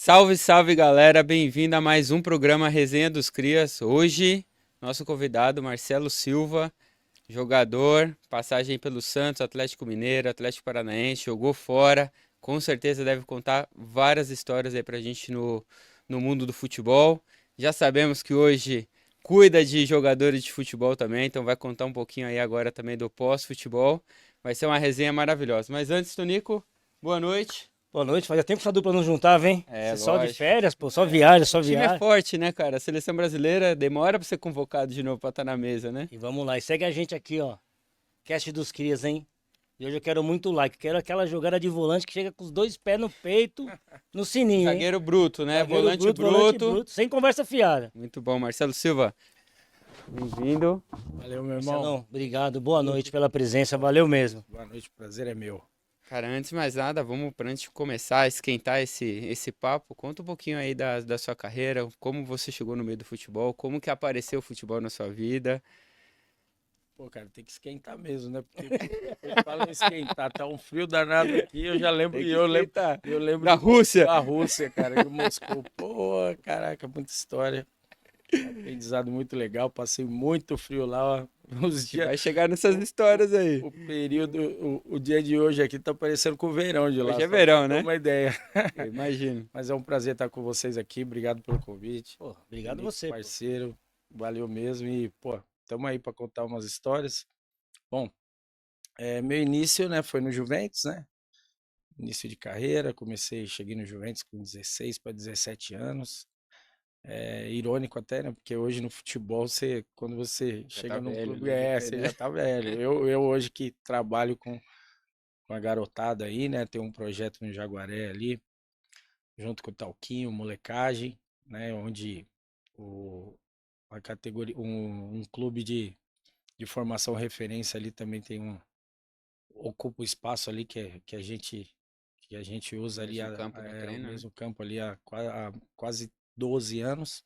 Salve, salve galera, bem-vindo a mais um programa Resenha dos Crias. Hoje, nosso convidado Marcelo Silva, jogador, passagem pelo Santos, Atlético Mineiro, Atlético Paranaense, jogou fora, com certeza deve contar várias histórias aí pra gente no mundo do futebol. Já sabemos que hoje cuida de jogadores de futebol também, então vai contar um pouquinho aí agora também do pós-futebol. Vai ser uma resenha maravilhosa. Mas antes, Tonico, boa noite. Boa noite, fazia tempo que essa dupla não juntava, hein? É, Você só de lógico. férias, pô, só viagem, O só time é viagem. forte, né, cara? A seleção brasileira demora pra ser convocado de novo pra estar na mesa, né? E vamos lá, e segue a gente aqui, ó. Cast dos Crias, hein? E hoje eu quero muito like, quero aquela jogada de volante que chega com os dois pés no peito, no sininho, hein? Zagueiro bruto, né? Zagueiro Volante bruto, volante bruto. bruto, sem conversa fiada. Muito bom, Marcelo Silva. Bem-vindo. Valeu, meu irmão. Marcelão, obrigado, boa noite pela presença, valeu mesmo. Boa noite, o prazer é meu. Cara, antes de mais nada, vamos para antes de começar a esquentar esse papo, conta um pouquinho aí da sua carreira, como você chegou no meio do futebol, como que apareceu o futebol na sua vida. Pô, cara, tem que esquentar mesmo, né? Porque eu falo em esquentar, tá um frio danado aqui, eu já lembro, Tem que eu lembro, esquentar. eu lembro Da Rússia. da Rússia, cara, de Moscou. Pô, caraca, muita história. Aprendizado muito legal, passei muito frio lá, ó. Os dias, Vai chegar nessas o, histórias aí. o período, o dia de hoje aqui tá parecendo com o verão de lá, Hoje é só pra verão, ter né? uma ideia. Eu imagino. Mas é um prazer estar com vocês aqui, obrigado pelo convite. Pô, obrigado Amigo, você, pô. parceiro, valeu mesmo e, pô, estamos aí para contar umas histórias. Bom, meu início, né, foi no Juventus, né? Início de carreira, cheguei no Juventus com 16 para 17 anos. É irônico até, né? Porque hoje no futebol, quando você Já tá chega num velho, clube, né? você já tá velho. Eu hoje que trabalho com a garotada aí, né? Tem um projeto no Jaguaré ali, junto com o Talquinho, molecagem, né? Onde o, a categoria, um clube de formação referência ali também ocupa o espaço ali que a gente usa ali Mesmo campo do o treino, né? mesmo campo ali há quase 12 anos.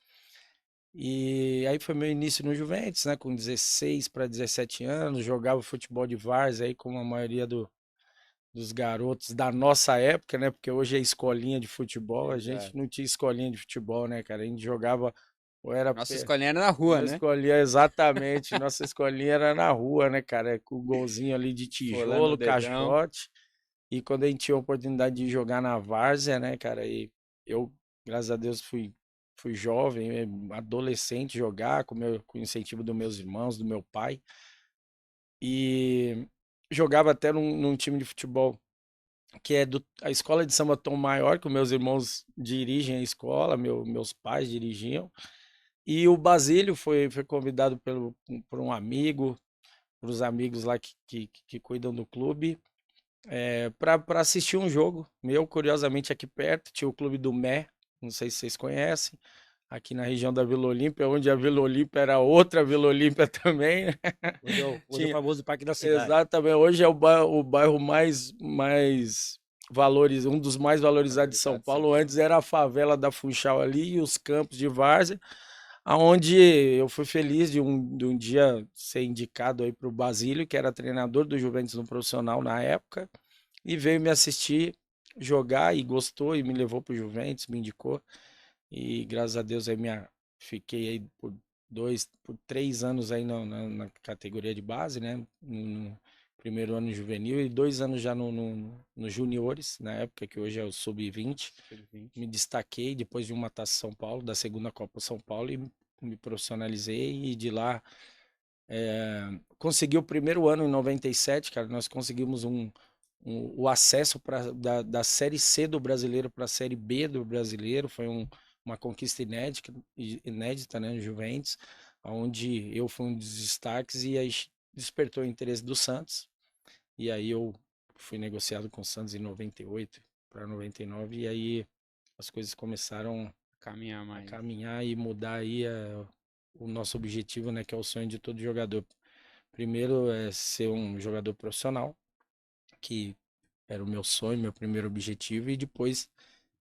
E aí foi meu início no Juventus, né, com 16 para 17 anos, jogava futebol de várzea aí como a maioria dos garotos da nossa época, né, porque hoje é escolinha de futebol, a gente Exato. não tinha escolinha de futebol, né, cara, a gente jogava ou era Nossa escolinha era na rua, Não né? escolinha exatamente. Nossa escolinha era na rua, né, cara? Com o golzinho ali de Folando o tijolo, dedão. caixote. E quando a gente tinha a oportunidade de jogar na várzea, né, cara? E eu, graças a Deus, fui jovem, adolescente, jogar com o incentivo dos meus irmãos, do meu pai. E jogava até num time de futebol que é a escola de samba Tom Maior, que os meus irmãos dirigem a escola, meus pais dirigiam. E o Basílio foi convidado por um amigo, por os amigos lá que cuidam do clube, para assistir um jogo. Meu, curiosamente, aqui perto, tinha o clube do Mé, não sei se vocês conhecem, aqui na região da Vila Olímpia, onde a Vila Olímpia era outra Vila Olímpia também, né? Hoje é o Tinha, famoso Parque da Cidade. exatamente, hoje é o bairro mais valores, um dos mais valorizados de São Valorizado de São Paulo. Paulo. Antes era a favela da Funchal ali e os campos de várzea, aonde eu fui feliz de um dia ser indicado aí para o Basílio, que era treinador do Juventus no profissional na época, e veio me assistir jogar e gostou e me levou para o Juventus, me indicou. E graças a Deus fiquei aí por 3 anos aí na categoria de base, né? No primeiro ano juvenil e 2 anos já no juniores, na época que hoje é o sub-20. Sub-20. Me destaquei depois de uma Taça São Paulo, da segunda Copa São Paulo, e me profissionalizei e de lá consegui o primeiro ano em 97, cara. Nós conseguimos o acesso da Série C do brasileiro para a Série B do brasileiro. Foi uma conquista inédita, né, no Juventus, onde eu fui um dos destaques e aí despertou o interesse do Santos. E aí eu fui negociado com o Santos em 98 para 99 e aí as coisas começaram Caminhar a mais. caminhar e mudar aí o nosso objetivo, né, que é o sonho de todo jogador. Primeiro é ser um jogador profissional, que era o meu sonho, meu primeiro objetivo, e depois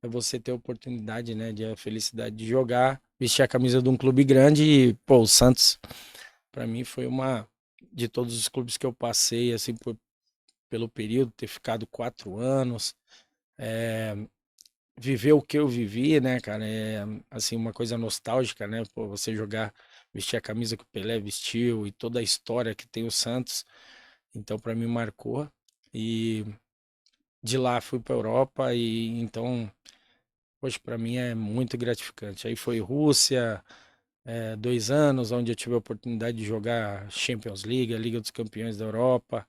é você ter a oportunidade, né, de a felicidade de jogar, vestir a camisa de um clube grande e, pô, o Santos, para mim foi de todos os clubes que eu passei, assim, pelo período, ter ficado 4 anos, viver o que eu vivi, né, cara, é assim uma coisa nostálgica, né? Pô, você jogar, vestir a camisa que o Pelé vestiu e toda a história que tem o Santos. Então, para mim marcou. E de lá fui para Europa e então, poxa, para mim é muito gratificante. Aí foi Rússia, 2 anos, onde eu tive a oportunidade de jogar Champions League, a Liga dos Campeões da Europa.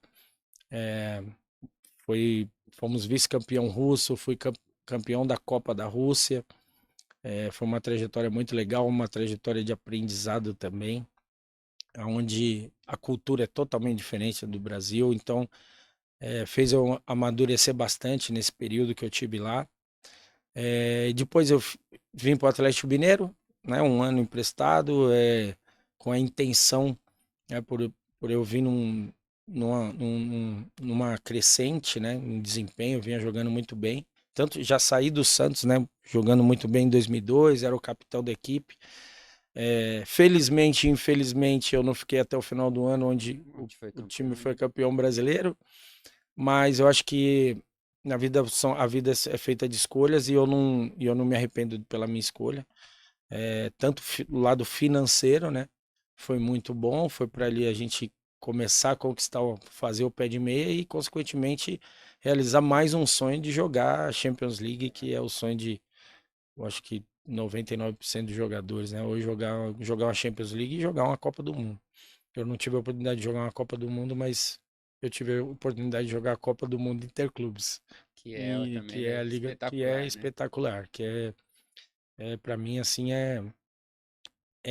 É, fomos vice-campeão russo, fui campeão da Copa da Rússia. Foi uma trajetória muito legal, uma trajetória de aprendizado também, onde a cultura é totalmente diferente do Brasil. Então, fez eu amadurecer bastante nesse período que eu tive lá. Depois eu vim para o Atlético Mineiro, né, um ano emprestado, com a intenção, por eu vir numa crescente, né, em desempenho, eu vinha jogando muito bem. Tanto já saí do Santos, né, jogando muito bem em 2002, era o capitão da equipe. Felizmente, infelizmente, eu não fiquei até o final do ano, onde o time foi campeão brasileiro, mas eu acho que a vida é feita de escolhas e eu não me arrependo pela minha escolha. Tanto o lado financeiro, né? Foi muito bom, foi para ali a gente começar a conquistar, fazer o pé de meia e, consequentemente, realizar mais um sonho de jogar a Champions League, que é o sonho de, eu acho que 99% dos jogadores, né? Hoje jogar uma Champions League e jogar uma Copa do Mundo. Eu não tive a oportunidade de jogar uma Copa do Mundo, mas eu tive a oportunidade de jogar a Copa do Mundo Interclubes, Que é e também que é é a liga que é espetacular, né? espetacular, que para mim assim é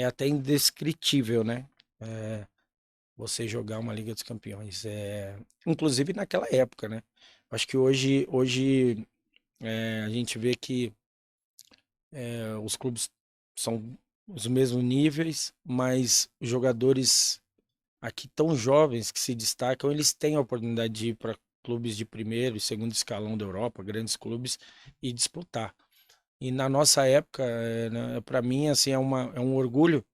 até indescritível, né? É, você jogar uma Liga dos Campeões, inclusive naquela época, né? Acho que hoje a gente vê que os clubes são os mesmos níveis, mas os jogadores aqui tão jovens que se destacam, eles têm a oportunidade de ir para clubes de primeiro e segundo escalão da Europa, grandes clubes, e disputar. E na nossa época, para mim, assim, é um orgulho,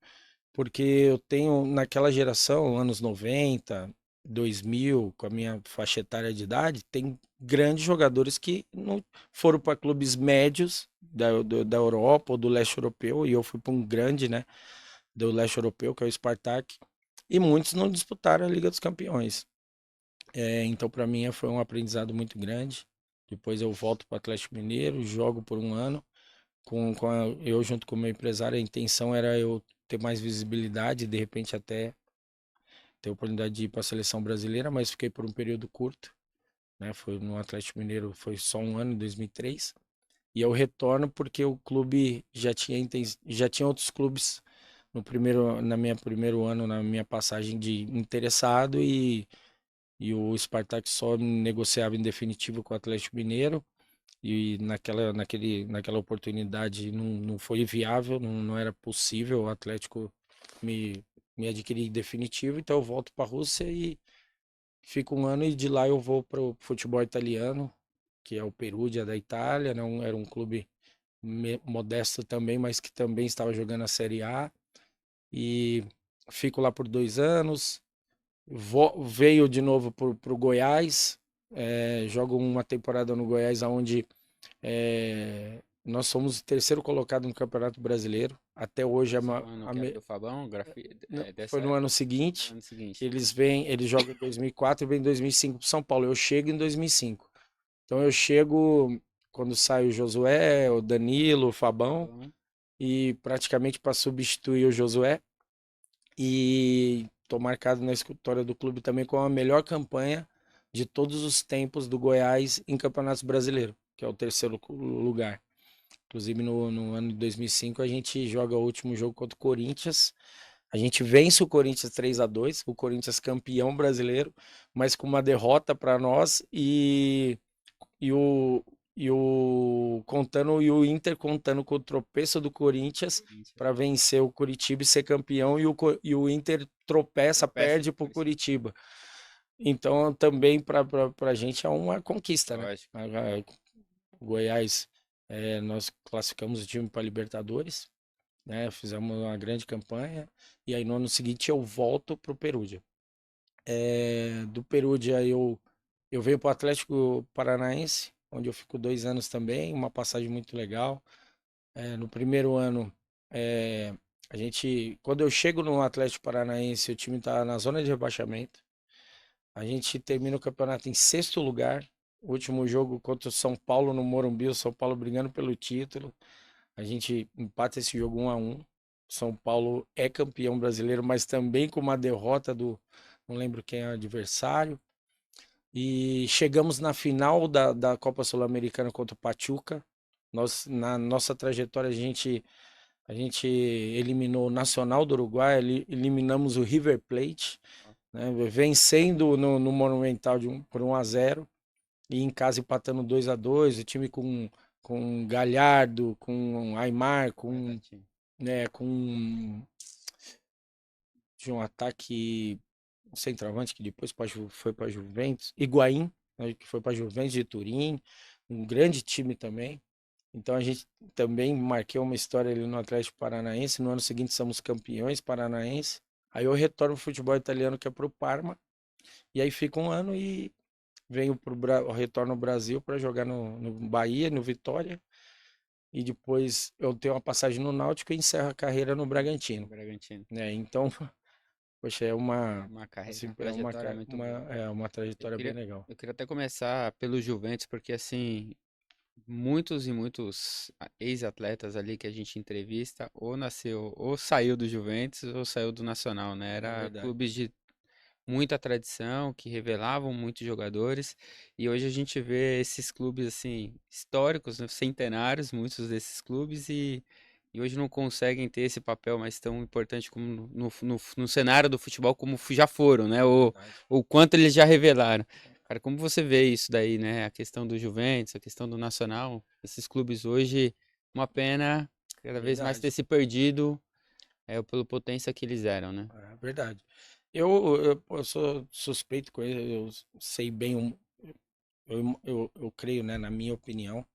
porque eu tenho naquela geração, anos 90, 2000, com a minha faixa etária de idade, tem grandes jogadores que não foram para clubes médios da Europa ou do leste europeu, e eu fui para um grande, né, do leste europeu, que é o Spartak, e muitos não disputaram a Liga dos Campeões. Então, para mim, foi um aprendizado muito grande. Depois eu volto para o Atlético Mineiro, jogo por um ano. Eu, junto com o meu empresário, a intenção era eu ter mais visibilidade, de repente até ter a oportunidade de ir para a seleção brasileira, mas fiquei por um período curto, né? Foi no Atlético Mineiro, foi só um ano, em 2003. E eu retorno porque o clube já tinha outros clubes na minha primeiro ano, na minha passagem de interessado, e o Spartak só negociava em definitivo com o Atlético Mineiro, e naquela oportunidade não foi viável, não era possível o Atlético me adquirir em definitivo, então eu volto para a Rússia e fico um ano, e de lá eu vou para o futebol italiano, que é o Perugia da Itália, não era um clube modesto também, mas que também estava jogando a Série A, e fico lá por 2 anos. Veio de novo para o Goiás, jogo uma temporada no Goiás, onde nós somos o terceiro colocado no Campeonato Brasileiro. Até hoje Esse é o ano que era do Fabão, foi dessa no ano época, seguinte. ano seguinte. Eles jogam em 2004 e vem em 2005 para São Paulo. Eu chego em 2005. Então eu chego quando sai o Josué, o Danilo, o Fabão, Fabão, e praticamente para substituir o Josué. E estou marcado na escritória do clube também com a melhor campanha de todos os tempos do Goiás em Campeonatos Brasileiros, que é o terceiro lugar. Inclusive no ano de 2005 a gente joga o último jogo contra o Corinthians. A gente vence o Corinthians 3-2, o Corinthians campeão brasileiro, mas com uma derrota para nós, e o e o Inter contando com o tropeço do Corinthians para vencer o Curitiba e ser campeão, e o Inter tropeça, tropeça perde do para o Curitiba. Curitiba. Então também para a gente é uma conquista, né? Lógico. O Goiás, nós classificamos o time para Libertadores, né? Fizemos uma grande campanha, e aí no ano seguinte eu volto para o Perugia. Do Perugia eu venho para o Atlético Paranaense, onde eu fico 2 anos também, uma passagem muito legal. No primeiro ano, é, quando eu chego no Atlético Paranaense, o time está na zona de rebaixamento. A gente termina o campeonato em sexto lugar. O último jogo contra o São Paulo no Morumbi, o São Paulo brigando pelo título. A gente empata esse jogo 1-1. São Paulo é campeão brasileiro, mas também com uma derrota não lembro quem é o adversário. E chegamos na final da Copa Sul-Americana contra o Pachuca. Na nossa trajetória, a gente eliminou o Nacional do Uruguai, eliminamos o River Plate, né, vencendo no Monumental por 1-0 e em casa empatando 2-2. O time com Galhardo, com Aimar, de um ataque centroavante que depois foi para Juventus, Higuaín, né, que foi para Juventus de Turim, um grande time também. Então a gente também marcou uma história ali no Atlético Paranaense. No ano seguinte somos campeões paranaense. Aí eu retorno pro futebol italiano, que é pro Parma. E aí fica um ano e retorno ao Brasil para jogar no Bahia, no Vitória. E depois eu tenho uma passagem no Náutico e encerro a carreira no Bragantino. Né? Então, poxa, é Uma carreira, assim, uma trajetória muito boa. uma trajetória bem legal. Eu queria até começar pelo Juventus, porque assim, muitos e muitos ex-atletas ali que a gente entrevista, ou nasceu, ou saiu do Juventus, ou saiu do Nacional, né? Era verdade. clubes de muita tradição, que revelavam muitos jogadores, e hoje a gente vê esses clubes, assim, históricos, né, centenários, muitos desses clubes, e hoje não conseguem ter esse papel mais tão importante como no cenário do futebol, como já foram, né? Ou quanto eles já revelaram. Cara, como você vê isso daí, né? A questão do Juventus, a questão do Nacional, esses clubes hoje, uma pena cada vez mais ter Verdade. se perdido pela potência que eles eram, né? É verdade. Eu sou suspeito com ele, eu sei bem, eu creio, né, na minha opinião,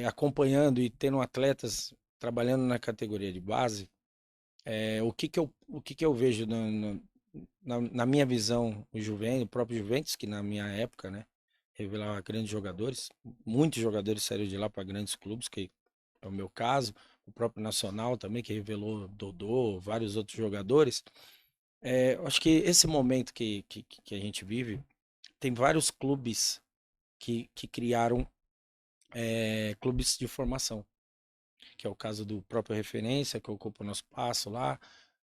acompanhando e tendo atletas trabalhando na categoria de base, o que que eu vejo na minha visão, o próprio Juventus, que na minha época, né, revelava grandes jogadores, muitos jogadores saíram de lá para grandes clubes, que é o meu caso, o próprio Nacional também, que revelou Dodô, vários outros jogadores. Eu acho que esse momento que a gente vive, tem vários clubes que criaram clubes de formação, que é o caso do próprio Referência, que ocupa o nosso espaço lá,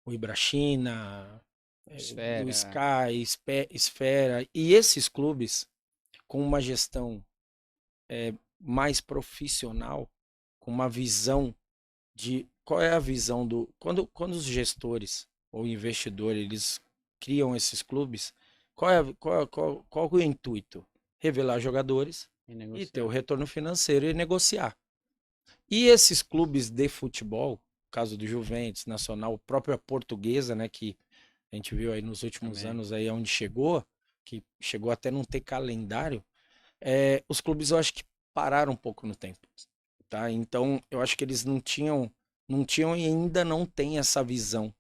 o Ibrachina, o Esfera. Sky, Esfera, e esses clubes com uma gestão mais profissional, com uma visão qual é a visão quando os gestores ou investidores eles criam esses clubes, qual é o intuito? Revelar jogadores e ter o retorno financeiro e negociar. E esses clubes de futebol, caso do Juventus, Nacional, própria Portuguesa, né, que a gente viu aí nos últimos anos aí onde chegou, que chegou até não ter calendário, os clubes eu acho que pararam um pouco no tempo, tá? Então eu acho que eles não tinham e ainda não têm essa visão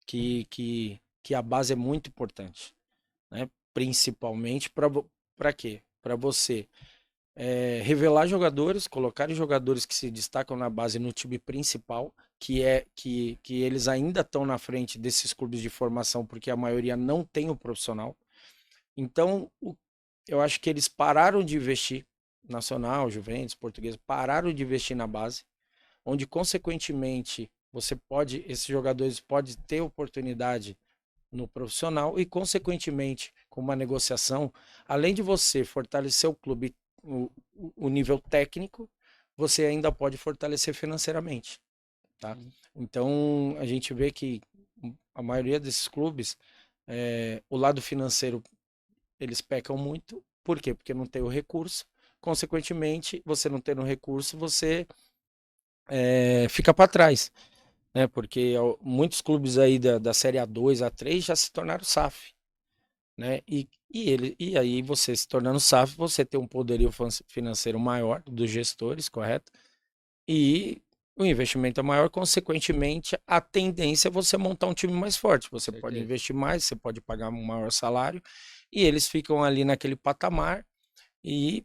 que a base é muito importante, né? Principalmente para quê? Para você revelar jogadores, colocar jogadores que se destacam na base no time principal, que eles ainda estão na frente desses clubes de formação, porque a maioria não tem o profissional. Então, eu acho que eles pararam de investir, Nacional, Juventus, Portuguesa, pararam de investir na base, onde consequentemente esses jogadores podem ter oportunidade no profissional e consequentemente com uma negociação, além de você fortalecer o clube, o nível técnico, você ainda pode fortalecer financeiramente, tá? Então a gente vê que a maioria desses clubes, o lado financeiro eles pecam muito. Por quê? Porque não tem o recurso. Consequentemente, você não tendo recurso, você fica para trás, né? Porque muitos clubes aí da Série A2, A3 já se tornaram SAF, né? E aí você se tornando SAF, você tem um poderio financeiro maior dos gestores, correto? E o investimento é maior, consequentemente, a tendência é você montar um time mais forte. Você pode investir mais, você pode pagar um maior salário, e eles ficam ali naquele patamar e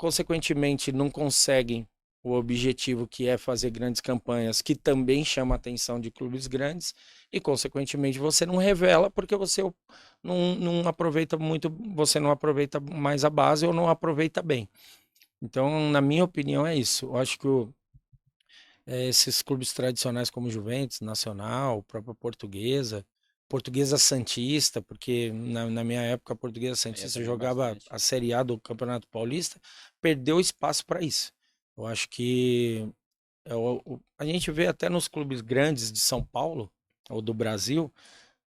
consequentemente não conseguem o objetivo que é fazer grandes campanhas, que também chama a atenção de clubes grandes, e consequentemente você não revela porque você não aproveita muito, você não aproveita mais a base ou não aproveita bem. Então, na minha opinião, é isso. Eu acho que esses clubes tradicionais como Juventus, Nacional, própria Portuguesa Santista, porque na minha época a Portuguesa Santista jogava a Série A do Campeonato Paulista, perdeu espaço para isso. Eu acho que a gente vê até nos clubes grandes de São Paulo ou do Brasil,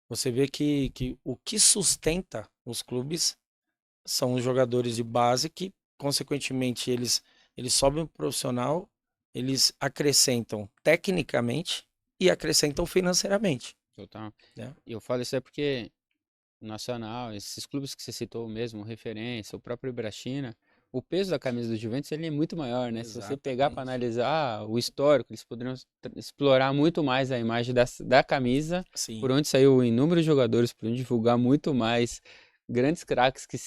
você vê que o que sustenta os clubes são os jogadores de base que, consequentemente, eles sobem pro profissional, eles acrescentam tecnicamente e acrescentam financeiramente. Total. Né? E eu falo isso é porque o Nacional, esses clubes que você citou mesmo, referência, o próprio Ibrachina, o peso da camisa do Juventus ele é muito maior, né? Se você pegar para Exatamente. analisar o histórico, eles poderiam explorar muito mais a imagem da camisa, Sim, por onde saiu inúmeros jogadores, poderiam divulgar muito mais grandes craques que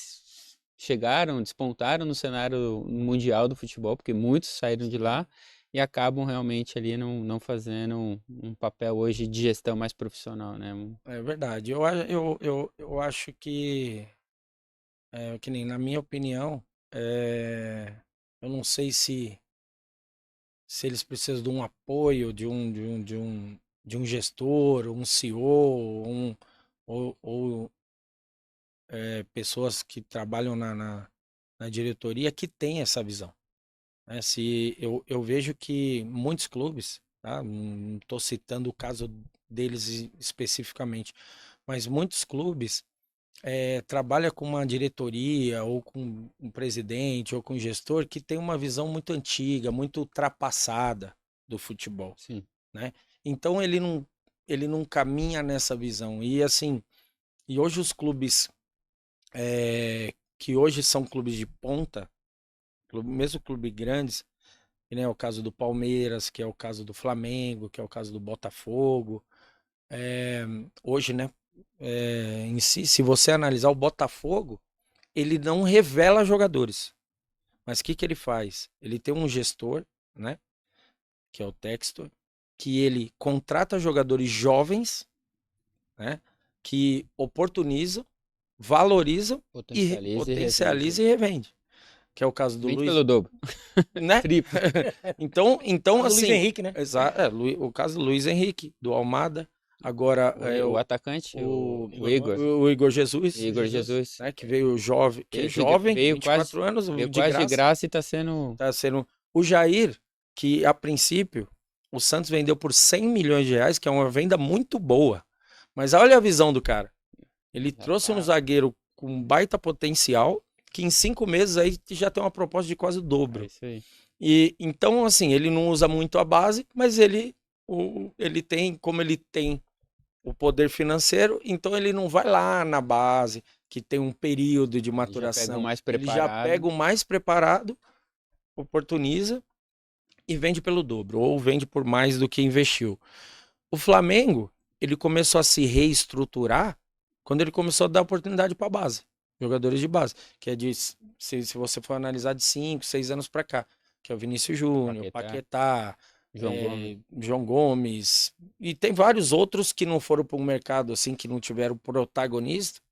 chegaram, despontaram no cenário mundial do futebol, porque muitos saíram de lá e acabam realmente ali não fazendo um papel hoje de gestão mais profissional, né? é verdade. Eu acho que nem na minha opinião, eu não sei se eles precisam de um apoio de um gestor, um CEO, ou pessoas que trabalham na diretoria que têm essa visão. Né? Se eu vejo que muitos clubes, tá? Não estou citando o caso deles especificamente, mas muitos clubes trabalham com uma diretoria ou com um presidente ou com um gestor que tem uma visão muito antiga, muito ultrapassada do futebol, Sim. né? Então ele não caminha nessa visão. E assim, e hoje os clubes que hoje são clubes de ponta, mesmo clubes grandes, que nem é o caso do Palmeiras, que é o caso do Flamengo, que é o caso do Botafogo. Hoje, né, em si, se você analisar o Botafogo, ele não revela jogadores. Mas o que ele faz? Ele tem um gestor, né, que é o Textor, que ele contrata jogadores jovens, né, que oportunizam, valorizam e potencializa e revende. Que é o caso do Vende Luiz, pelo dobro. né? Triplo. Então O assim, Luiz Henrique, né? o caso do Luiz Henrique, do Almada, agora O atacante, o Igor. o Igor Jesus, Igor Jesus. né, que veio jovem, que é Ele que jovem, veio 24 anos, veio de quase de graça, graça e tá sendo. tá sendo o Jair, que a princípio o Santos vendeu por 100 milhões de reais, que é uma venda muito boa. Mas olha a visão do cara. Ele trouxe um zagueiro com baita potencial, que em 5 meses aí já tem uma proposta de quase o dobro. É isso aí. E então, assim, ele não usa muito a base, mas ele tem, como ele tem o poder financeiro, então ele não vai lá na base, que tem um período de maturação. Ele já pega o mais preparado, oportuniza e vende pelo dobro, ou vende por mais do que investiu. O Flamengo, ele começou a se reestruturar quando ele começou a dar oportunidade para a base, jogadores de base, que é se você for analisar de 5, 6 anos para cá, que é o Vinícius Júnior, Paquetá, João Gomes, e tem vários outros que não foram para o mercado assim, que não tiveram protagonismo.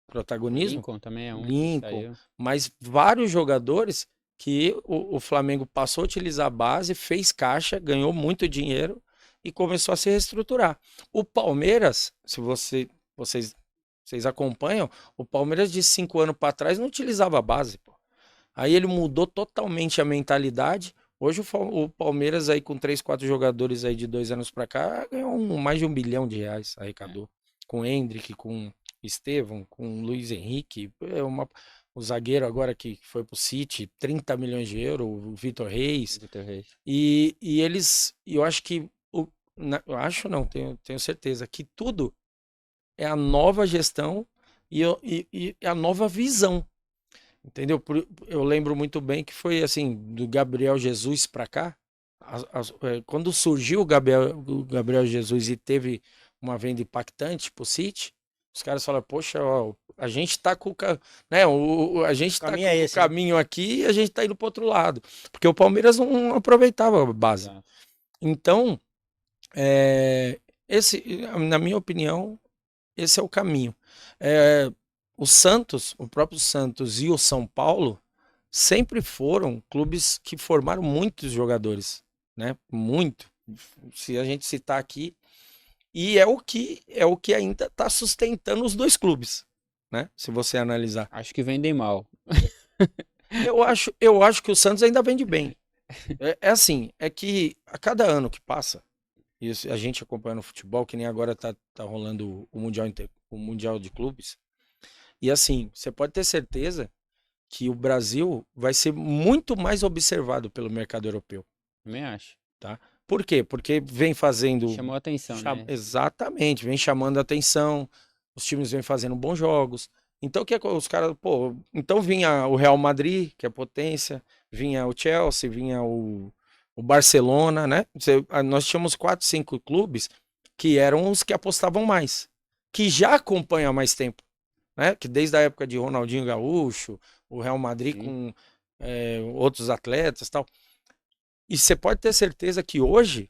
Lincoln também é um. Lincoln, mas vários jogadores que o Flamengo passou a utilizar a base, fez caixa, ganhou muito dinheiro e começou a se reestruturar. O Palmeiras, se vocês acompanham, o Palmeiras de 5 anos para trás não utilizava a base, pô. Aí ele mudou totalmente a mentalidade. Hoje o Palmeiras aí com 3, 4 jogadores aí de 2 anos para cá ganhou mais de R$1 bilhão, arrecadou. Com o Hendrick, com Estevão, com o Luiz Henrique, o zagueiro agora que foi pro City, 30 milhões de euros, o Vitor Reis. E eu acho que, eu acho não, tenho certeza que tudo é a nova gestão e a nova visão. Entendeu? Eu lembro muito bem que foi assim, do Gabriel Jesus para cá, quando surgiu o Gabriel Jesus e teve uma venda impactante pro City, Os caras falam, poxa, ó, a gente tá com né, a gente tá caminho com é o esse, né? caminho aqui e a gente tá indo pro outro lado. Porque o Palmeiras não aproveitava a base. Exato. Então, esse, na minha opinião, esse é o caminho. É, o Santos, o próprio Santos e o São Paulo sempre foram clubes que formaram muitos jogadores, né? Muito. Se a gente citar aqui, e é o que ainda está sustentando os dois clubes, né? Se você analisar. Acho que vendem mal. Eu acho que o Santos ainda vende bem. É assim, é que a cada ano que passa, isso a gente acompanha no futebol, que nem agora tá rolando o Mundial, o Mundial de Clubes. E assim, você pode ter certeza que o Brasil vai ser muito mais observado pelo mercado europeu, Também acho. tá? Por quê? Porque vem fazendo. Chamou a atenção, né? Exatamente, vem chamando a atenção, os times vêm fazendo bons jogos. Então, o que os caras, pô, então vinha o Real Madrid, que é potência, vinha o Chelsea, vinha o Barcelona, né? Nós tínhamos 4, 5 clubes que eram os que apostavam mais, que já acompanham há mais tempo, né? Que desde a época de Ronaldinho Gaúcho, o Real Madrid Sim. com outros atletas e tal. E você pode ter certeza que hoje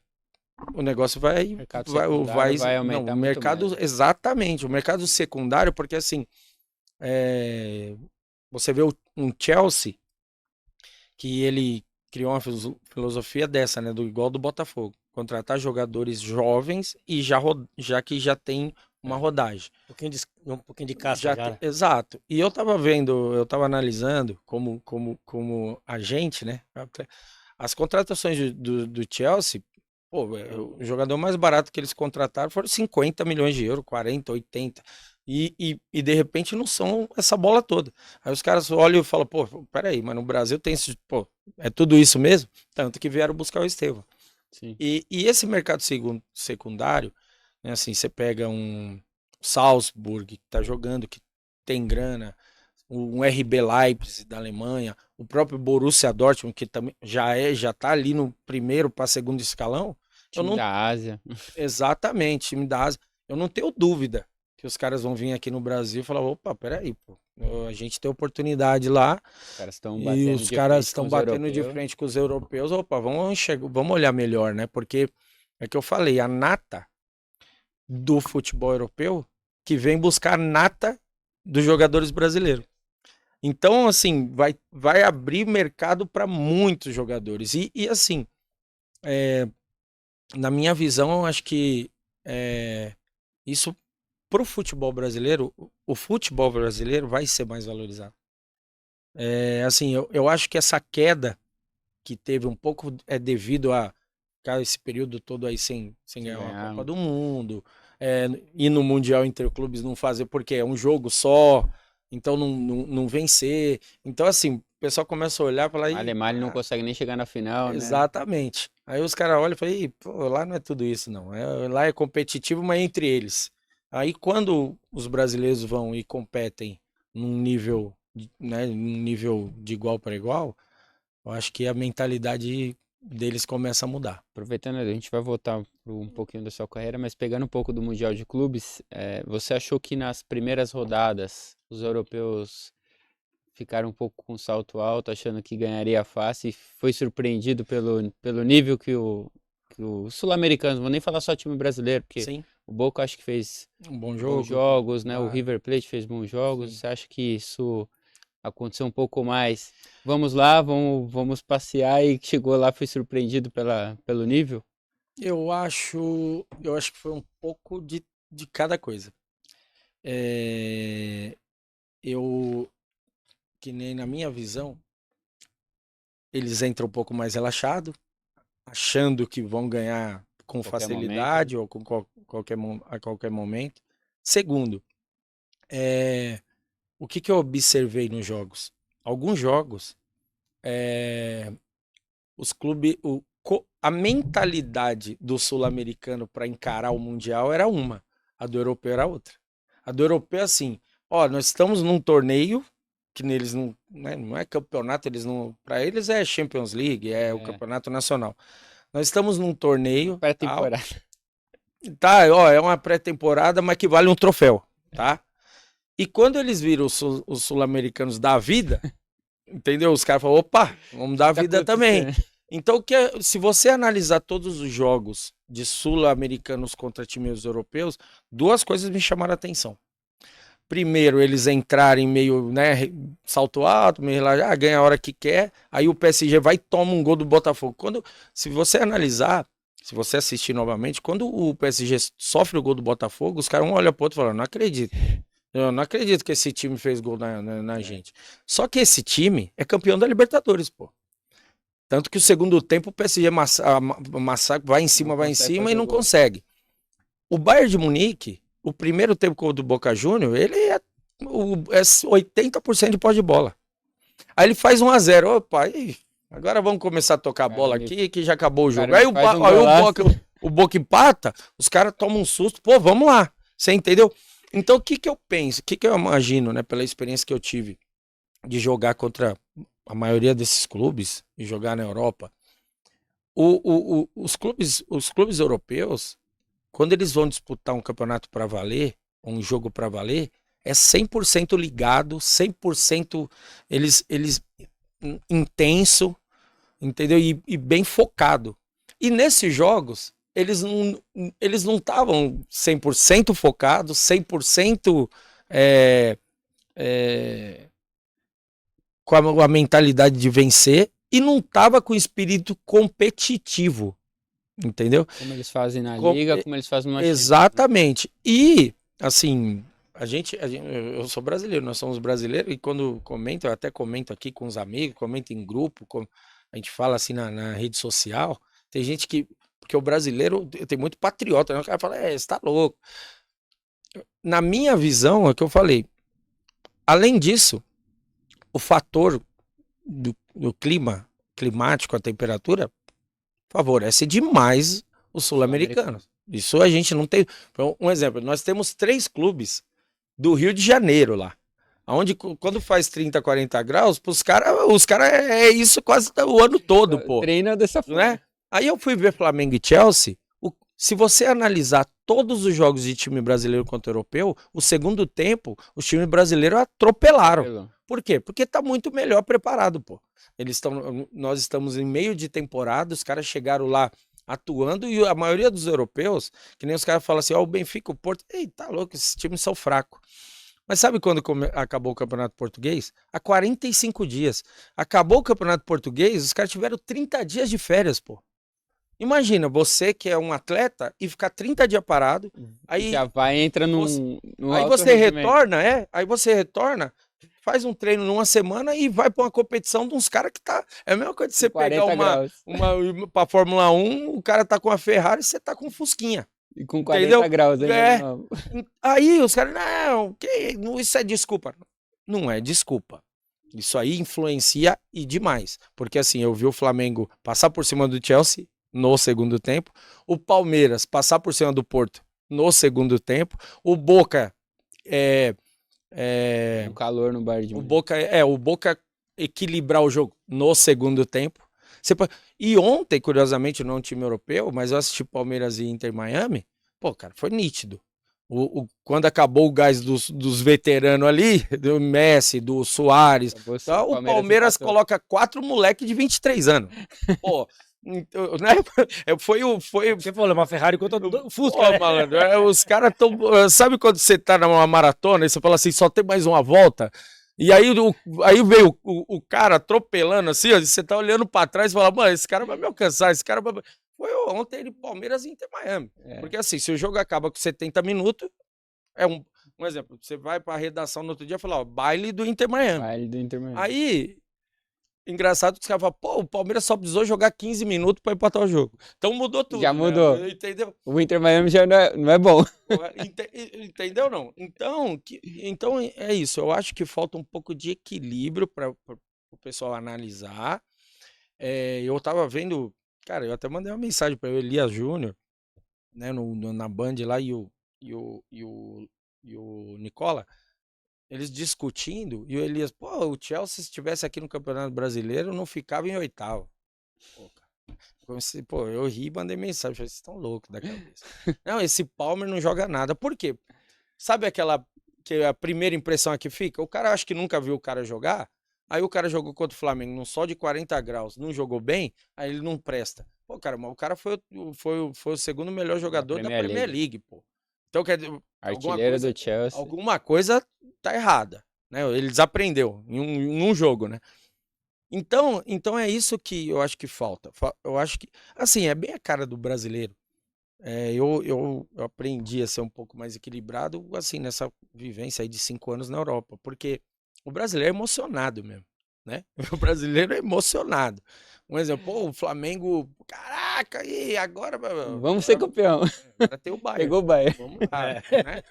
o negócio O mercado secundário vai aumentar o muito mercado, mais. exatamente, o mercado secundário, porque assim, você vê um Chelsea que ele criou uma filosofia dessa, né, do igual do Botafogo, contratar jogadores jovens e já que já tem uma rodagem. Um pouquinho de casca já, né? Exato. E eu tava vendo, eu tava analisando como agente, né, as contratações do Chelsea. Pô, o jogador mais barato que eles contrataram foram 50 milhões de euros, 40, 80. E de repente não são essa bola toda. Aí os caras olham e falam, pô, peraí, mas no Brasil tem esse. Pô, é tudo isso mesmo? Tanto que vieram buscar o Estevão. Sim. E esse mercado secundário, né, assim, você pega um Salzburg, que tá jogando, que tem grana, um RB Leipzig da Alemanha, o próprio Borussia Dortmund, que também já tá ali no primeiro para segundo escalão. Time da Ásia. Exatamente, time da Ásia. Eu não tenho dúvida que os caras vão vir aqui no Brasil e falar, opa, peraí, pô, a gente tem oportunidade lá Os caras estão e batendo os de caras frente com estão os batendo de europeus. frente com os europeus, opa, vamos olhar melhor, né? Porque é que eu falei, a nata do futebol europeu que vem buscar a nata dos jogadores brasileiros. Então, assim, vai abrir mercado para muitos jogadores. E assim, na minha visão, eu acho que isso para o futebol brasileiro, o futebol brasileiro vai ser mais valorizado. Assim, eu acho que essa queda que teve um pouco é devido a ficar esse período todo aí sem ganhar uma Copa do Mundo, e no Mundial Interclubes não fazer porque é um jogo só, então não vencer. Então, assim, o pessoal começa a olhar e falar... Alemão não consegue nem chegar na final, né? Exatamente. Aí os caras olham e falam, pô, lá não é tudo isso, não. Lá é competitivo, mas entre eles. Aí quando os brasileiros vão e competem num nível, né, num nível de igual para igual, eu acho que a mentalidade deles começa a mudar. Aproveitando, a gente vai voltar um pouquinho da sua carreira, mas pegando um pouco do Mundial de Clubes, você achou que nas primeiras rodadas os europeus ficaram um pouco com salto alto, achando que ganharia fácil, e foi surpreendido pelo nível que os sul-americanos, vou nem falar só time brasileiro, porque Sim. o Boca acho que fez Um bom bons jogos, né? O claro. River Plate fez bons jogos. Sim. Você acha que isso aconteceu um pouco mais? Vamos lá, vamos passear, e chegou lá, foi surpreendido pelo nível? Eu acho que foi um pouco de cada coisa. Que nem na minha visão, eles entram um pouco mais relaxado, achando que vão ganhar com facilidade ou a qualquer momento. Segundo, o que eu observei nos jogos? Alguns jogos, os clubes, a mentalidade do sul-americano para encarar o Mundial era uma, a do europeu era outra. A do europeu é assim, nós estamos num torneio que neles não é campeonato, para eles é Champions League, o campeonato nacional. Nós estamos num torneio. Pré-temporada. Tá, é uma pré-temporada, mas que vale um troféu. tá? E quando eles viram os sul-americanos da vida, entendeu? Os caras falaram, opa, vamos dar a vida também. Então, se você analisar todos os jogos de sul-americanos contra times europeus, duas coisas me chamaram a atenção. Primeiro, eles entrarem meio, né, salto alto, meio relaxado, ganha a hora que quer, aí o PSG vai e toma um gol do Botafogo. Se você analisar, se você assistir novamente, quando o PSG sofre o gol do Botafogo, os caras um olham pro outro e falam, não acredito. Eu não acredito que esse time fez gol na gente. Só que esse time é campeão da Libertadores, pô. Tanto que o segundo tempo o PSG vai em cima e não consegue. O Bayern de Munique, o primeiro tempo do Boca Júnior, ele é 80% de posse de bola. Aí ele faz 1-0. Opa, agora vamos começar a tocar a bola aqui, que já acabou o jogo. Aí o Boca empata, os caras tomam um susto. Pô, vamos lá. Você entendeu? Então o que eu penso? O que eu imagino, né, pela experiência que eu tive de jogar contra a maioria desses clubes e jogar na Europa? Os clubes europeus, quando eles vão disputar um campeonato para valer, um jogo para valer, é 100% ligado, 100% eles intenso, entendeu? E bem focado. E nesses jogos, eles não estavam 100% focados, 100% com a mentalidade de vencer, e não estava com o espírito competitivo. Entendeu? Como eles fazem na liga, como eles fazem no Exatamente. E, assim, eu sou brasileiro, nós somos brasileiros, e quando comento, eu até comento aqui com os amigos, comento em grupo, a gente fala assim na rede social, tem gente porque o brasileiro tem muito patriota, né? O cara fala, você tá louco. Na minha visão, é o que eu falei, além disso, o fator do climático, a temperatura, favorece demais os sul-americanos. Isso a gente não tem. Um exemplo, nós temos 3 clubes do Rio de Janeiro lá, onde quando faz 30, 40 graus, os caras é isso quase o ano todo, pô. Treina dessa forma. Né? Aí eu fui ver Flamengo e Chelsea. Se você analisar todos os jogos de time brasileiro contra europeu, o segundo tempo, os times brasileiros atropelaram. Por quê? Porque tá muito melhor preparado, pô. Nós estamos em meio de temporada, os caras chegaram lá atuando, e a maioria dos europeus, que nem os caras falam assim, o Benfica, o Porto, tá louco, esses times são fracos. Mas sabe quando acabou o Campeonato Português? Há 45 dias. Acabou o Campeonato Português, os caras tiveram 30 dias de férias, pô. Imagina, você que é um atleta e ficar 30 dias parado, aí já vai, entra no aí você retorna, aí você retorna, faz um treino numa semana e vai para uma competição de uns caras que tá. É a mesma coisa de você pegar uma pra Fórmula 1, o cara tá com a Ferrari e você tá com um Fusquinha. E com 40 graus, né? Aí os caras, isso é desculpa. Não é desculpa. Isso aí influencia e demais. Porque assim, eu vi o Flamengo passar por cima do Chelsea no segundo tempo, o Palmeiras passar por cima do Porto no segundo tempo, o Boca o calor no Bayern de Munique. O Boca equilibrar o jogo no segundo tempo. E ontem, curiosamente, não é um time europeu, mas eu assisti Palmeiras e Inter Miami, pô, cara, foi nítido. Quando acabou o gás dos veteranos ali, do Messi, do Soares, então, o Palmeiras coloca 4 moleques de 23 anos. Pô, né? Você falou, uma Ferrari contra o Fusca. Malandro, os caras estão. Sabe quando você tá numa maratona e você fala assim, só tem mais uma volta? E aí veio o cara atropelando assim, ó, e você tá olhando pra trás e fala, mano, esse cara vai me alcançar, esse cara vai. Foi ontem ele Palmeiras e Inter Miami. Porque assim, se o jogo acaba com 70 minutos, é um exemplo, você vai pra redação no outro dia e fala, baile do Inter Miami. Baile do Inter Miami. Aí. Engraçado que os caras falam, pô, o Palmeiras só precisou jogar 15 minutos pra empatar o jogo. Então mudou tudo. Já mudou. Né? Entendeu? O Inter Miami já não é bom. Entendeu não? Então é isso. Eu acho que falta um pouco de equilíbrio para o pessoal analisar. Eu tava vendo, cara, eu até mandei uma mensagem para o Elias Júnior, né, na Band lá, e o Nicola, eles discutindo, e o Elias, pô, o Chelsea, se estivesse aqui no Campeonato Brasileiro, não ficava em 8º. Pô, eu ri e mandei mensagem, falei, vocês estão loucos da cabeça. Não, esse Palmer não joga nada. Por quê? Sabe aquela que a primeira impressão é que fica, o cara acha que nunca viu o cara jogar, aí o cara jogou contra o Flamengo num sol de 40 graus, não jogou bem, aí ele não presta. Pô, cara, mas o cara foi o segundo melhor jogador da Premier League, pô. Então, quer dizer, Artilheiro do Chelsea. alguma coisa tá errada, né? Ele desaprendeu em um jogo, né? Então é isso que eu acho que falta. Eu acho que, assim, é bem a cara do brasileiro. Eu aprendi a ser um pouco mais equilibrado, assim, nessa vivência aí de 5 anos na Europa, porque o brasileiro é emocionado mesmo, né? O brasileiro é emocionado. Um exemplo, pô, o Flamengo, caraca, e agora... Vamos ser campeão. Agora tem o Bayern. Pegou o Bayern. Vamos lá, né?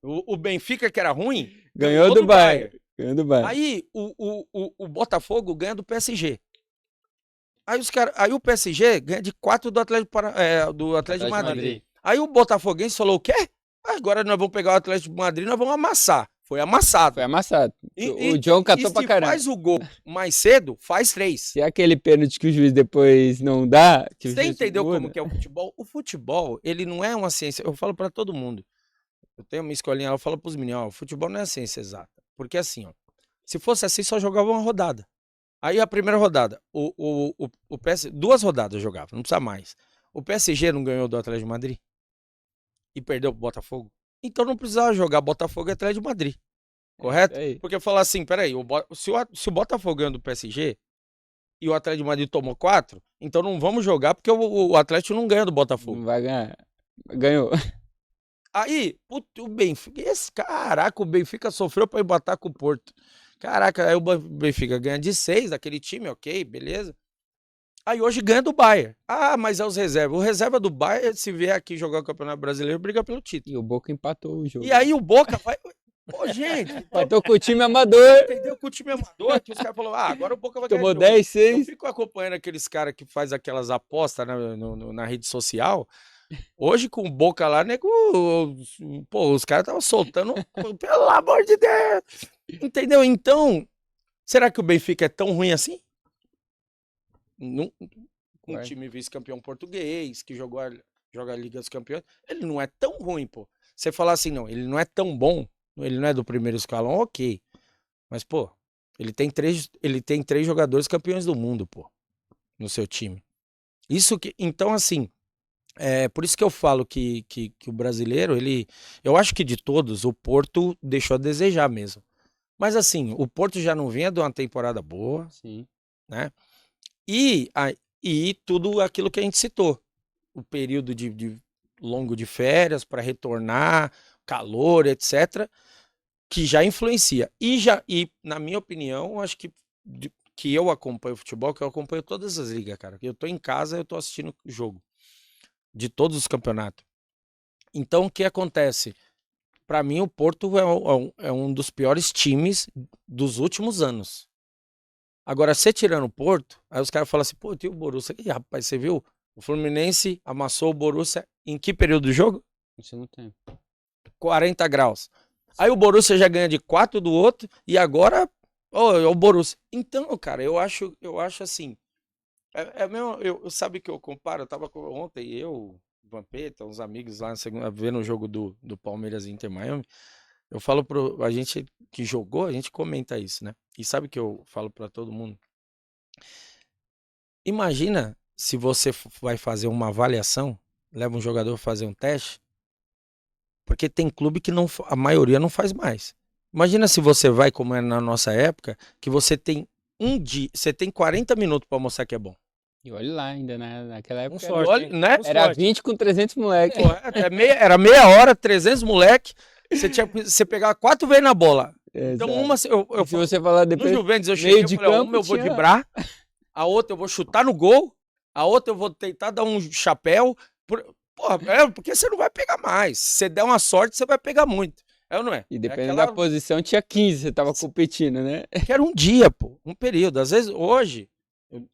O Benfica, que era ruim, Ganhou do Bayern. Ganhou do Bayern. Aí o Botafogo ganha do PSG. Aí o PSG ganha de 4 do Atlético de Madrid. Aí o Botafoguense falou: o quê? Agora nós vamos pegar o Atlético de Madrid e nós vamos amassar. Foi amassado. Foi amassado. O John catou pra caramba. Se faz o gol mais cedo, faz 3. Se é aquele pênalti que o juiz depois não dá... Você entendeu como que é o futebol? O futebol, ele não é uma ciência. Eu falo pra todo mundo. Eu tenho uma escolinha, eu falo pros meninos: ó, o futebol não é ciência exata. Porque assim, ó, se fosse assim, só jogava uma rodada. Aí a primeira rodada, o PSG, 2 rodadas jogava, não precisa mais. O PSG não ganhou do Atlético de Madrid e perdeu pro Botafogo. Então não precisava jogar Botafogo e Atlético de Madrid, correto? Porque falar assim, peraí, se o Botafogo ganhou do PSG e o Atlético de Madrid tomou 4, então não vamos jogar porque o Atlético não ganha do Botafogo. Não vai ganhar. Ganhou. Aí, o Benfica, caraca, o Benfica sofreu pra empatar com o Porto. Caraca, aí o Benfica ganha de 6 daquele time, ok, beleza. Aí hoje ganha do Bayern. Ah, mas é os reservas. O reserva do Bayern, se vier aqui jogar o Campeonato Brasileiro, briga pelo título. E o Boca empatou o jogo. E aí o Boca vai... Pô, gente... Empatou com o time amador. Entendeu? Com o time amador, que os caras falaram, agora o Boca vai ganhar. Tomou 10-6. Eu fico acompanhando aqueles caras que faz aquelas apostas na rede social. Hoje com o Boca lá, nego, pô, os caras estavam soltando, pelo amor de Deus. Entendeu? Então, será que o Benfica é tão ruim assim? Um time vice-campeão português, que joga a Liga dos Campeões, ele não é tão ruim, pô. Você falar assim, não, ele não é tão bom, ele não é do primeiro escalão, ok. Mas, pô, ele tem três jogadores campeões do mundo, pô, no seu time. Então, assim, por isso que eu falo que o brasileiro, eu acho que de todos, o Porto deixou a desejar mesmo. Mas assim, o Porto já não vinha de uma temporada boa, sim, né? E tudo aquilo que a gente citou. O período longo de férias para retornar, calor, etc., que já influencia. E na minha opinião, acho que eu acompanho futebol, que eu acompanho todas as ligas, cara. Eu tô em casa, eu tô assistindo o jogo de todos os campeonatos. Então, o que acontece? Para mim, o Porto é um dos piores times dos últimos anos. Agora, você tirando o Porto, aí os caras falam assim, pô, tem o Borussia. Ih, rapaz, você viu? O Fluminense amassou o Borussia em que período do jogo? Isso não tem. 40 graus. Aí o Borussia já ganha de 4 do outro e agora é o Borussia. Então, cara, eu acho assim, sabe que eu comparo? Eu tava ontem, Vampeta, uns amigos lá vendo o jogo do Palmeiras e Inter Miami. Eu falo a gente que jogou, a gente comenta isso, né? E sabe que eu falo pra todo mundo? Imagina se você vai fazer uma avaliação, leva um jogador pra fazer um teste, porque tem clube que a maioria não faz mais. Imagina se você vai, como é na nossa época, que você tem você tem 40 minutos pra mostrar que é bom. E olha lá ainda, né? Naquela época né? Era 20 com 300 moleque. Era meia hora, 300 moleque. Você pegava 4 vezes na bola. Então se você falar depois, no Juventus eu cheguei, de campo, uma eu vou driblar, a outra eu vou chutar no gol, a outra eu vou tentar dar um chapéu. Porque você não vai pegar mais. Se você der uma sorte, você vai pegar muito. É ou não é? E dependendo da posição, tinha 15, você tava competindo, né? Que era um dia, pô, um período. Às vezes, hoje,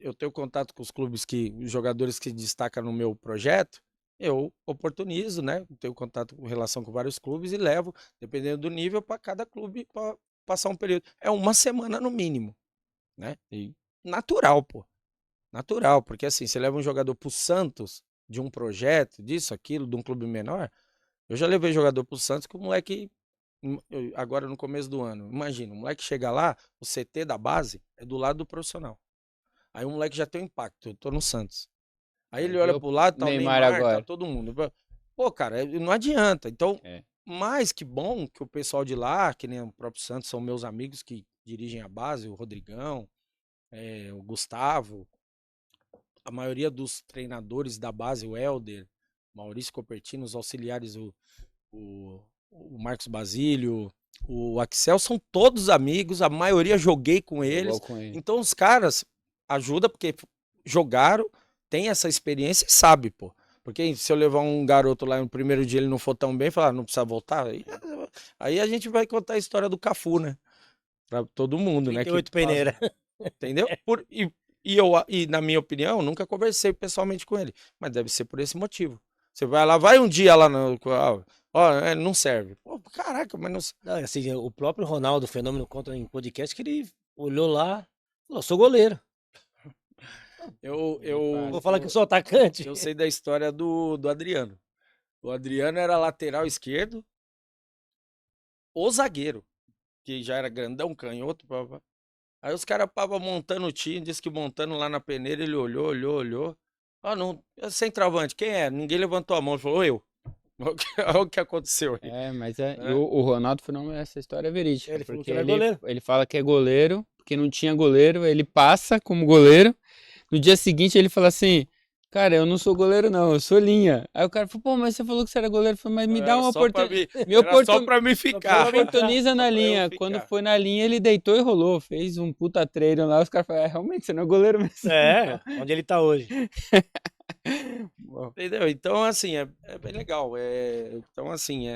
eu tenho contato com os clubes os jogadores que destacam no meu projeto, eu oportunizo, né? Tenho contato com relação com vários clubes e levo, dependendo do nível, para cada clube para passar um período. É uma semana no mínimo, né? E natural, pô. Natural, porque assim, você leva um jogador pro Santos, de um projeto, disso, aquilo, de um clube menor. Eu já levei jogador pro Santos que o moleque agora no começo do ano, imagina, o moleque chega lá, o CT da base é do lado do profissional. Aí o moleque já tem um impacto, eu tô no Santos. Aí Vai ele ver olha o pro lado, tá o Neymar Neymar, tá agora. todo mundo. Pô, cara, não adianta. Então, É. mais que bom que o pessoal de lá, que nem o próprio Santos, são meus amigos que dirigem a base, o Rodrigão, o Gustavo, a maioria dos treinadores da base, o Helder, Maurício Copertino, os auxiliares, o, o Marcos Basílio, o Axel, são todos amigos, a maioria joguei com eles. Jogou com ele. Então os caras ajudam porque jogaram, tem essa experiência e sabe, pô. Porque se eu levar um garoto lá no primeiro dia ele não for tão bem, falar, não precisa voltar, aí a gente vai contar a história do Cafu, né? Pra todo mundo, né? Que 38 peneira. entendeu? E na minha opinião, nunca conversei pessoalmente com ele, mas deve ser por esse motivo. Você vai lá, vai um dia lá no. Ó, não serve. Pô, caraca, mas não. Não, assim, o próprio Ronaldo Fenômeno conta em podcast que ele olhou lá e falou, sou goleiro. Vou falar que eu sou atacante. Eu sei da história do Adriano. O Adriano era lateral esquerdo, o zagueiro, que já era grandão, canhoto. Aí os caras estavam montando o time, disse que montando lá na peneira, ele olhou. Ah, não, centroavante, quem é? Ninguém levantou a mão, ele falou, eu. Olha o que aconteceu aí. Mas e o Ronaldo Fenômeno, essa história é verídica. Ele falou Porque que ele é goleiro. ele fala que é goleiro, porque não tinha goleiro, ele passa como goleiro. No dia seguinte ele fala assim, cara, eu não sou goleiro não, eu sou linha. Aí o cara falou, pô, mas você falou que você era goleiro. Eu falei, mas me dá uma oportunidade. Era só pra mim ficar. Oportuniza na Só pra eu linha. ficar. Quando foi na linha, ele deitou e rolou. Fez um puta treino lá. Os caras falaram, realmente, você não é goleiro mesmo. É, onde ele tá hoje. Entendeu? Então, assim, é bem legal. Então, assim,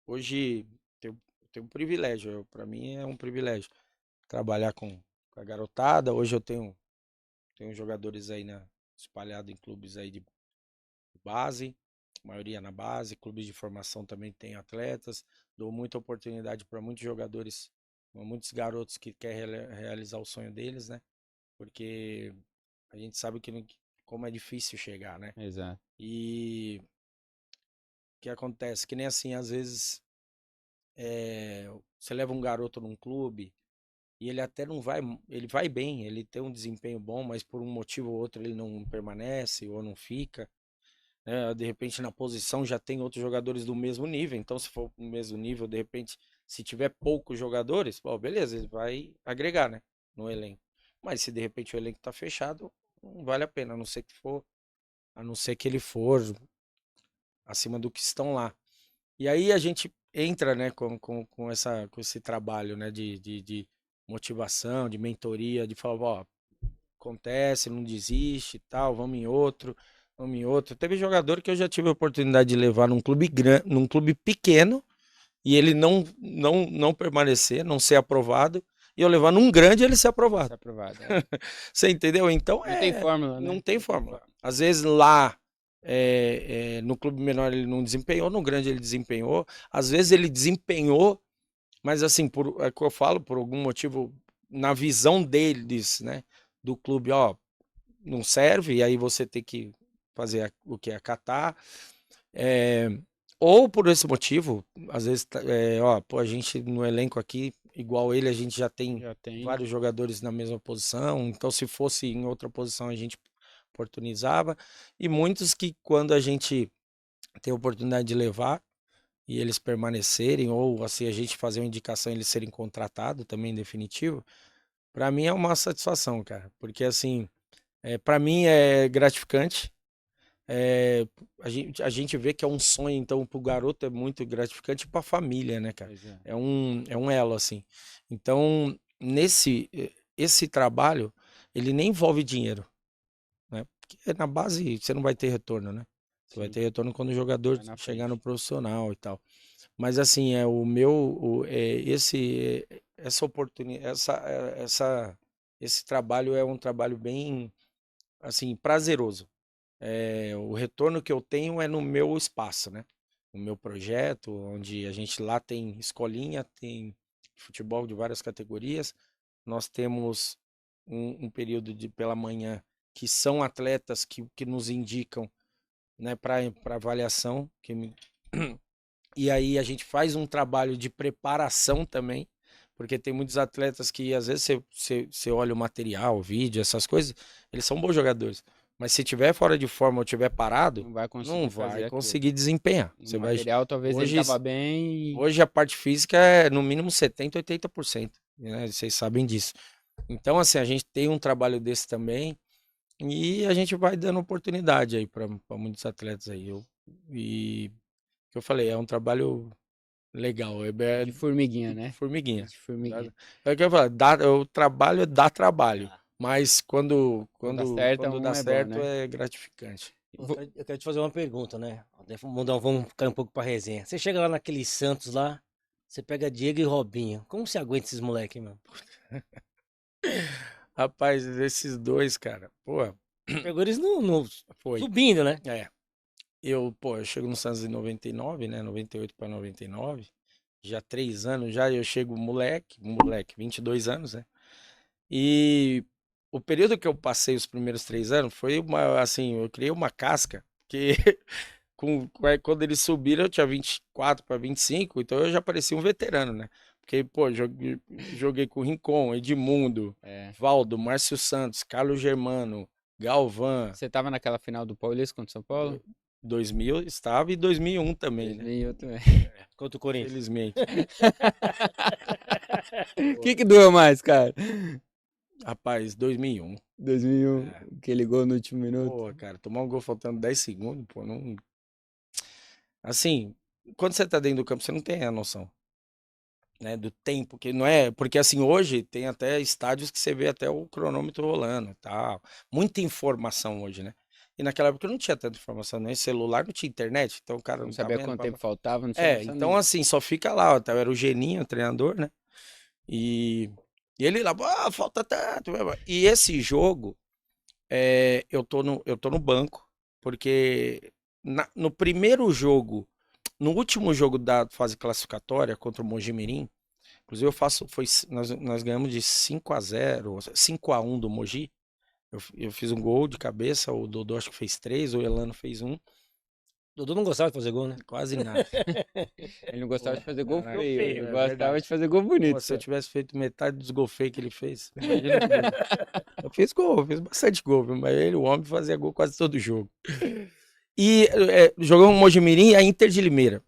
hoje tenho um privilégio. Para mim é um privilégio trabalhar com a garotada. Hoje eu tenho jogadores aí espalhados em clubes aí de base, maioria na base, clubes de formação também tem atletas. Dou muita oportunidade para muitos jogadores, muitos garotos que querem realizar o sonho deles, né? Porque a gente sabe como é difícil chegar, né? Exato. E o que acontece? Que nem assim, às vezes você leva um garoto num clube e ele até não vai, ele vai bem, ele tem um desempenho bom, mas por um motivo ou outro ele não permanece ou não fica. De repente na posição já tem outros jogadores do mesmo nível, então se for no mesmo nível, de repente, se tiver poucos jogadores, beleza, ele vai agregar, né, no elenco. Mas se de repente o elenco tá fechado, não vale a pena, a não ser que ele for acima do que estão lá. E aí a gente entra, né, com esse trabalho, né, de motivação, de mentoria, de falar, ó, acontece, não desiste e tal, vamos em outro. Teve jogador que eu já tive a oportunidade de levar num clube grande, num clube pequeno, e ele não permanecer, não ser aprovado, e eu levar num grande e ele ser aprovado. Ser aprovado. Você entendeu? Então Não tem fórmula, né? não tem fórmula. Às vezes lá no clube menor ele não desempenhou, no grande ele desempenhou. Às vezes ele desempenhou, mas assim, é o que eu falo, por algum motivo, na visão deles, né, do clube, ó, não serve, e aí você tem que fazer o que é acatar. Ou por esse motivo, às vezes, pô, a gente no elenco aqui, igual ele, a gente já tem vários jogadores na mesma posição, então se fosse em outra posição a gente oportunizava, e muitos que quando a gente tem a oportunidade de levar e eles permanecerem, ou assim, a gente fazer uma indicação e eles serem contratados também em definitivo, para mim é uma satisfação, cara, porque assim, para mim é gratificante. A gente vê que é um sonho, então, pro garoto é muito gratificante, para a família, né, cara? É um elo, assim. Então, esse trabalho, ele nem envolve dinheiro, né? Porque na base você não vai ter retorno, né? Você vai ter retorno quando o jogador chegar no profissional e tal. Mas, assim, essa oportunidade, esse trabalho é um trabalho bem, assim, prazeroso. O retorno que eu tenho é no meu espaço, né? No meu projeto, onde a gente lá tem escolinha, tem futebol de várias categorias. Nós temos um período pela manhã que são atletas que nos indicam, né, para avaliação, E aí a gente faz um trabalho de preparação também, porque tem muitos atletas que às vezes você olha o material, o vídeo, essas coisas, eles são bons jogadores. Mas se tiver fora de forma ou tiver parado, Não vai conseguir não fazer vai aquilo. conseguir desempenhar. No Você vai, material, talvez hoje- ele tava bem. hoje a parte física é no mínimo 70, 80%, né? Vocês sabem disso. Então, assim, a gente tem um trabalho desse também e a gente vai dando oportunidade aí para muitos atletas aí. E que eu falei, é um trabalho legal, é De formiguinha, né? formiguinha. De formiguinha. É o que eu falo, o trabalho dá trabalho, mas quando Quando dá certo, quando um dá é bom, certo né? é gratificante. Eu quero te fazer uma pergunta, né? Vamos ficar um pouco pra resenha. Você chega lá naquele Santos lá, você pega Diego e Robinho. Como você aguenta esses moleques, mano? Rapaz, esses dois, cara, pô, Você pegou eles foi. subindo, né? É, eu chego no Santos em 99, né, 98 para 99, já 3 anos já, eu chego moleque, 22 anos, né, e o período que eu passei os primeiros 3 anos foi assim, eu criei uma casca, que quando eles subiram eu tinha 24 para 25, então eu já parecia um veterano, né, porque, pô, joguei com o Rincon, Edmundo, É. Valdo, Márcio Santos, Carlos Germano, Galvão, Você tava naquela final do Paulista contra o São Paulo? 2000 estava e 2001 também, né? 2000 também. Contra o Corinthians. Felizmente. O que doeu mais, cara? Rapaz, 2001. 2001, É. que ele gol no último minuto. Pô, cara, tomar um gol faltando 10 segundos, pô, não. Assim, quando você tá dentro do campo, você não tem a noção, né, do tempo, que não é. Porque assim, hoje tem até estádios que você vê até o cronômetro rolando e tal. Muita informação hoje, né? E naquela época não tinha tanta informação, nem celular, não tinha internet, então o cara Não não sabia tá vendo. quanto tempo faltava, não sabia. Então assim, só fica lá, ó, era o Geninho, o treinador, né? E ele lá, falta tanto. E esse jogo, eu tô no banco, porque no primeiro jogo, no último jogo da fase classificatória contra o Mojimirim, inclusive nós ganhamos de 5-0, 5-1 do Mogi. Eu fiz um gol de cabeça, o Dodô acho que fez 3, o Elano fez 1, Dodô não gostava de fazer gol, né? quase nada. Ele não gostava de fazer gol Caraca, feio, feio, ele é gostava verdade. de fazer gol bonito. Pô, se eu tivesse feito metade dos gols feios que ele fez, imagina comigo. Eu fiz gol, eu fiz bastante gol, viu? Mas ele, o homem, fazia gol quase todo jogo. E jogou um Mojimirim e a Inter de Limeira.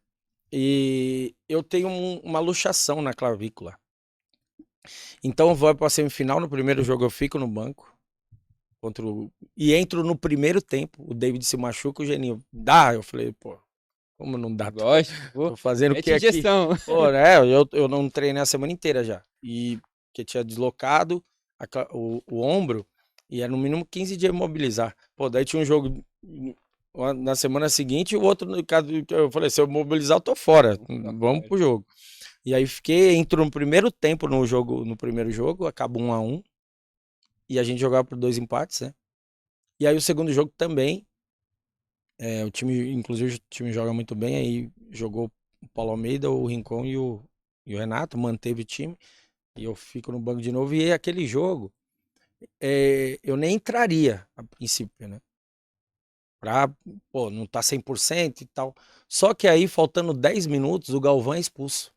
E eu tenho uma luxação na clavícula. Então eu vou pra semifinal, no primeiro jogo eu fico no banco. E entro no primeiro tempo, o David se machuca, o Geninho dá. Eu falei, pô, como não dá? Lógico, Tô fazendo o que mete aqui? injeção. Pô, eu não treinei a semana inteira já. E que tinha deslocado o ombro e era no mínimo 15 dias imobilizar. Pô, daí tinha um jogo na semana seguinte e o outro, eu falei, se eu mobilizar eu tô fora, vamos pro jogo. E aí entro no primeiro tempo no primeiro jogo, acaba 1-1 e a gente jogava por 2 empates, né? E aí o segundo jogo também, o time, inclusive o time joga muito bem, aí jogou o Paulo Almeida, o Rincon e o Renato, manteve o time, e eu fico no banco de novo, e aquele jogo, eu nem entraria a princípio, né? Pô, não tá 100% e tal. Só que aí, faltando 10 minutos, o Galvão é expulso.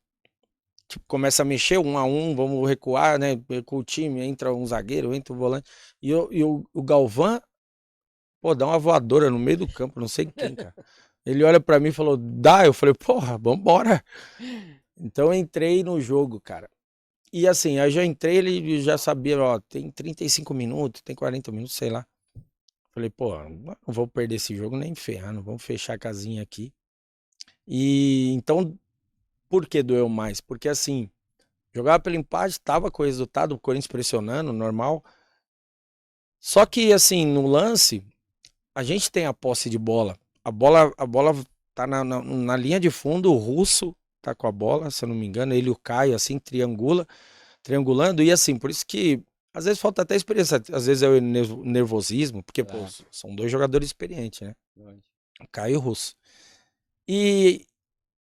Tipo, começa a mexer 1-1, vamos recuar, né? Com o time, entra um zagueiro, entra um volante. E o Galvão, pô, dá uma voadora no meio do campo, não sei quem, cara. Ele olha pra mim e falou, dá? Eu falei, porra, vambora. Então eu entrei no jogo, cara. E assim, aí já entrei, ele já sabia, ó, tem 35 minutos, tem 40 minutos, sei lá. Falei, pô, não vou perder esse jogo nem ferrando, vamos fechar a casinha aqui. E então, por que doeu mais? Porque assim, jogava pelo empate, tava com o resultado, o Corinthians pressionando, normal. Só que assim, no lance, a gente tem a posse de bola. A bola tá na linha de fundo, o Russo tá com a bola, se eu não me engano, ele e o Caio, assim, triangulando, e assim, por isso que às vezes falta até experiência, às vezes é o nervosismo, porque, pô, são 2 jogadores experientes, né? O Caio e o Russo. E,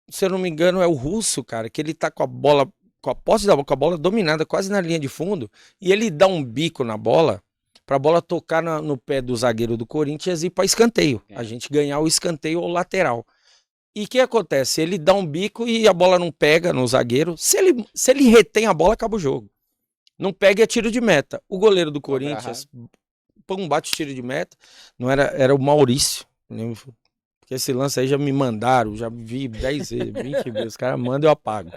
se eu não me engano, é o Russo, cara, que ele tá com a bola, com a posse da bola, com a bola dominada, quase na linha de fundo, e ele dá um bico na bola, pra bola tocar no pé do zagueiro do Corinthians e ir pra escanteio. A gente ganhar o escanteio ou lateral. E o que acontece? Ele dá um bico e a bola não pega no zagueiro. Se ele retém a bola, acaba o jogo. Não pega e é tiro de meta. O goleiro do Corinthians, pum, bate o tiro de meta. Não era o Maurício. Porque esse lance aí já me mandaram, já vi 10 vezes, 20 vezes. Os caras mandam e eu apago.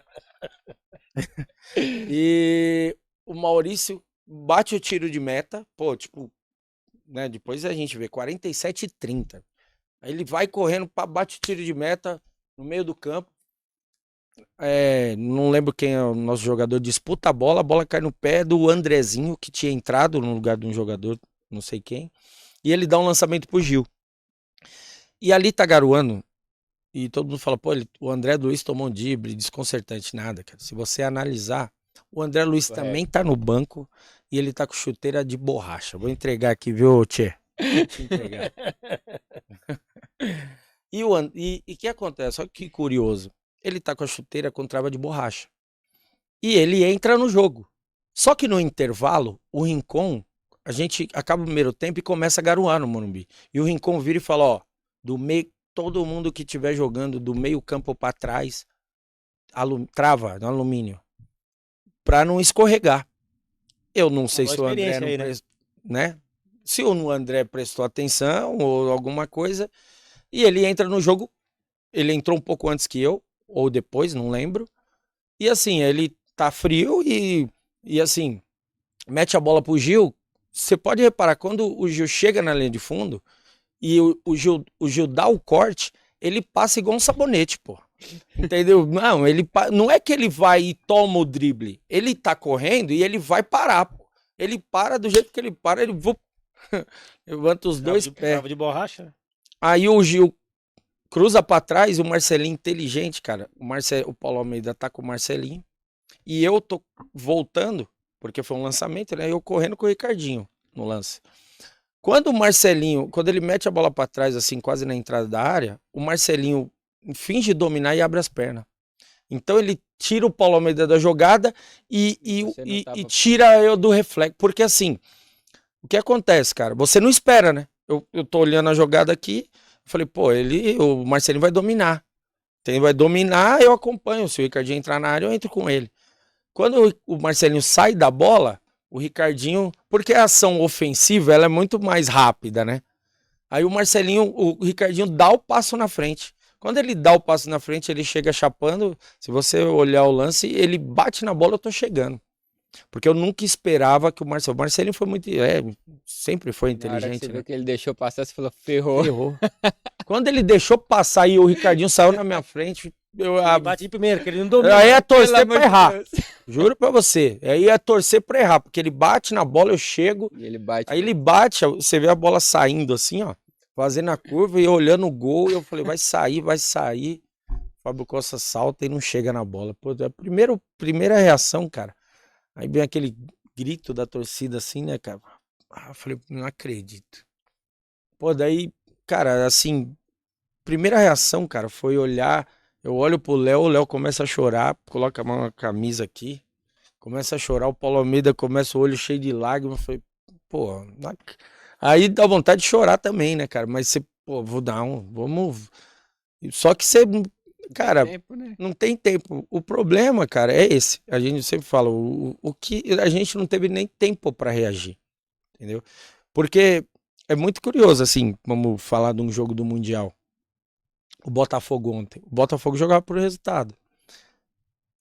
E o Maurício bate o tiro de meta. Pô, tipo, né? Depois a gente vê 47-30. Aí ele vai correndo, bate o tiro de meta no meio do campo. Não lembro quem é o nosso jogador, disputa a bola cai no pé do Andrezinho, que tinha entrado no lugar de um jogador, não sei quem, e ele dá um lançamento pro Gil. E ali tá garoando, e todo mundo fala, pô, o André Luiz tomou um drible desconcertante, nada, cara. Se você analisar, o André Luiz também tá no banco e ele tá com chuteira de borracha. Vou entregar aqui, viu, Tchê? Vou te entregar. E o que acontece? Olha que curioso. Ele tá com a chuteira com trava de borracha. E ele entra no jogo. Só que no intervalo, o Rincon, a gente acaba o primeiro tempo e começa a garoar no Morumbi. E o Rincon vira e fala, ó, do meio, todo mundo que estiver jogando do meio campo para trás, trava no alumínio, para não escorregar. Eu não sei se o André não né? Se o André prestou atenção ou alguma coisa, e ele entra no jogo, ele entrou um pouco antes que eu, ou depois, não lembro. E assim, ele tá frio e assim, mete a bola pro Gil. Você pode reparar, quando o Gil chega na linha de fundo e o Gil dá o corte, ele passa igual um sabonete, pô. Entendeu? Não, não é que ele vai e toma o drible. Ele tá correndo e ele vai parar, pô. Ele para do jeito que ele para, ele levanta os dois pés. De borracha. Aí o Gil cruza pra trás, o Marcelinho inteligente, cara. O Paulo Almeida tá com o Marcelinho. E eu tô voltando, porque foi um lançamento, né? Eu correndo com o Ricardinho no lance. Quando o Marcelinho, quando ele mete a bola pra trás, assim, quase na entrada da área, o Marcelinho finge dominar e abre as pernas. Então ele tira o Paulo Almeida da jogada e tira eu do reflexo. Porque assim, o que acontece, cara? Você não espera, né? Eu tô olhando a jogada aqui, falei, pô, o Marcelinho vai dominar. Então ele vai dominar, eu acompanho. Se o Ricardinho entrar na área, eu entro com ele. Quando o Marcelinho sai da bola, o Ricardinho... Porque a ação ofensiva, ela é muito mais rápida, né? Aí o Ricardinho dá o passo na frente. Quando ele dá o passo na frente, ele chega chapando. Se você olhar o lance, ele bate na bola, eu tô chegando. Porque eu nunca esperava que o Marcelinho foi muito... sempre foi inteligente. Na hora que você viu que ele deixou passar, você falou, ferrou. Quando ele deixou passar e o Ricardinho saiu na minha frente... Ele bate de primeiro, que ele não domina. Aí é torcer pra errar. Juro pra você. Aí é torcer pra errar, porque ele bate na bola, eu chego. E ele bate. Aí ele bate, você vê a bola saindo assim, ó. Fazendo a curva e olhando o gol. E eu falei, vai sair, vai sair. Fábio Costa salta e não chega na bola. Pô, a primeira reação, cara. Aí vem aquele grito da torcida assim, né, cara? Eu falei, não acredito. Pô, daí, cara, assim, primeira reação, cara, foi olhar. Eu olho pro Léo, o Léo começa a chorar, coloca a mão na camisa aqui, começa a chorar, o Paulo Almeida começa o olho cheio de lágrimas, foi, pô, aí dá vontade de chorar também, né, cara, mas você, pô, vamos, só que você, cara, tempo, né? Não tem tempo, o problema, cara, é esse, a gente sempre fala, o que a gente não teve nem tempo pra reagir, entendeu? Porque é muito curioso, assim, vamos falar de um jogo do Mundial. O Botafogo ontem. O Botafogo jogava por resultado.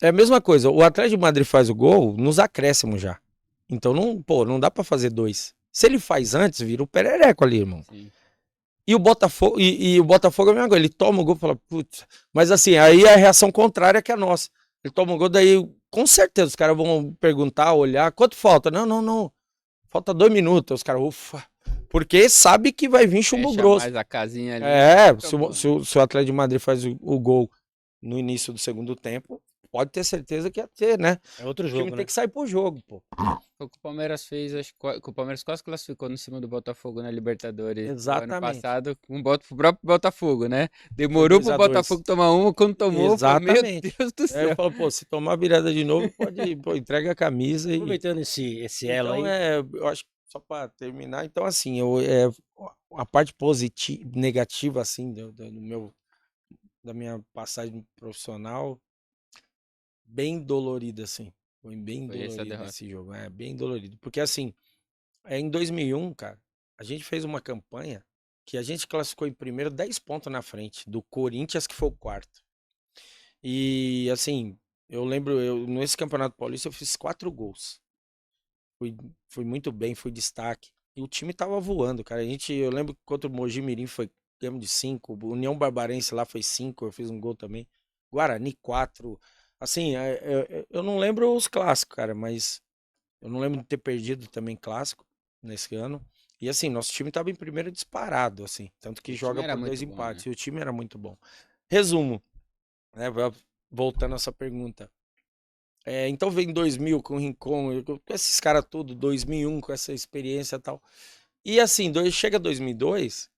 É a mesma coisa. O Atlético de Madrid faz o gol nos acréscimos já. Então não dá pra fazer 2. Se ele faz antes, vira o perereco ali, irmão. Sim. E o Botafogo, e o Botafogo é a mesma coisa. Ele toma o gol e fala, putz. Mas assim, aí é a reação contrária que a nossa. Ele toma o gol, daí com certeza os caras vão perguntar, olhar, quanto falta? Não. Falta 2 minutos. Os caras, ufa. Porque sabe que vai vir chumbo grosso. Mais a casinha ali. Se o Atlético de Madrid faz o gol no início do segundo tempo, pode ter certeza que ia ter, né? É outro jogo, né? né? Tem que sair pro jogo, pô. Foi o que o Palmeiras fez, acho que o Palmeiras quase classificou em cima do Botafogo na Libertadores. Exatamente. Ano passado, com o próprio Botafogo, né? Demorou pro Botafogo tomar uma, quando tomou, exatamente. Foi, meu Deus do céu. Aí eu falo, pô, se tomar a virada de novo, entrega a camisa. Aproveitando esse elo então, aí. Eu acho que só pra terminar, então assim, a parte positiva, negativa, assim, do meu da minha passagem profissional, bem dolorida, assim. Foi bem Foi essa a dolorido derrota. esse jogo. É, bem dolorido. Porque, assim, em 2001, cara, a gente fez uma campanha que a gente classificou em primeiro 10 pontos na frente do Corinthians, que foi o quarto. E, assim, eu lembro, nesse Campeonato Paulista eu fiz 4 gols. Fui muito bem, fui destaque. E o time tava voando, cara. Eu lembro que contra o Mogi Mirim foi ganhamos de 5, União Barbarense lá foi 5, eu fiz um gol também. Guarani 4. Assim, eu não lembro os clássicos, cara, mas eu não lembro de ter perdido também clássico nesse ano. E assim, nosso time tava em primeiro disparado, assim, tanto que O time joga era por 2 muito bom, empates. né? E o time era muito bom. Resumo, né, voltando a essa pergunta. Então vem 2000 com o Rincon, com esses caras tudo, 2001 com essa experiência e tal. E assim, chega 2002,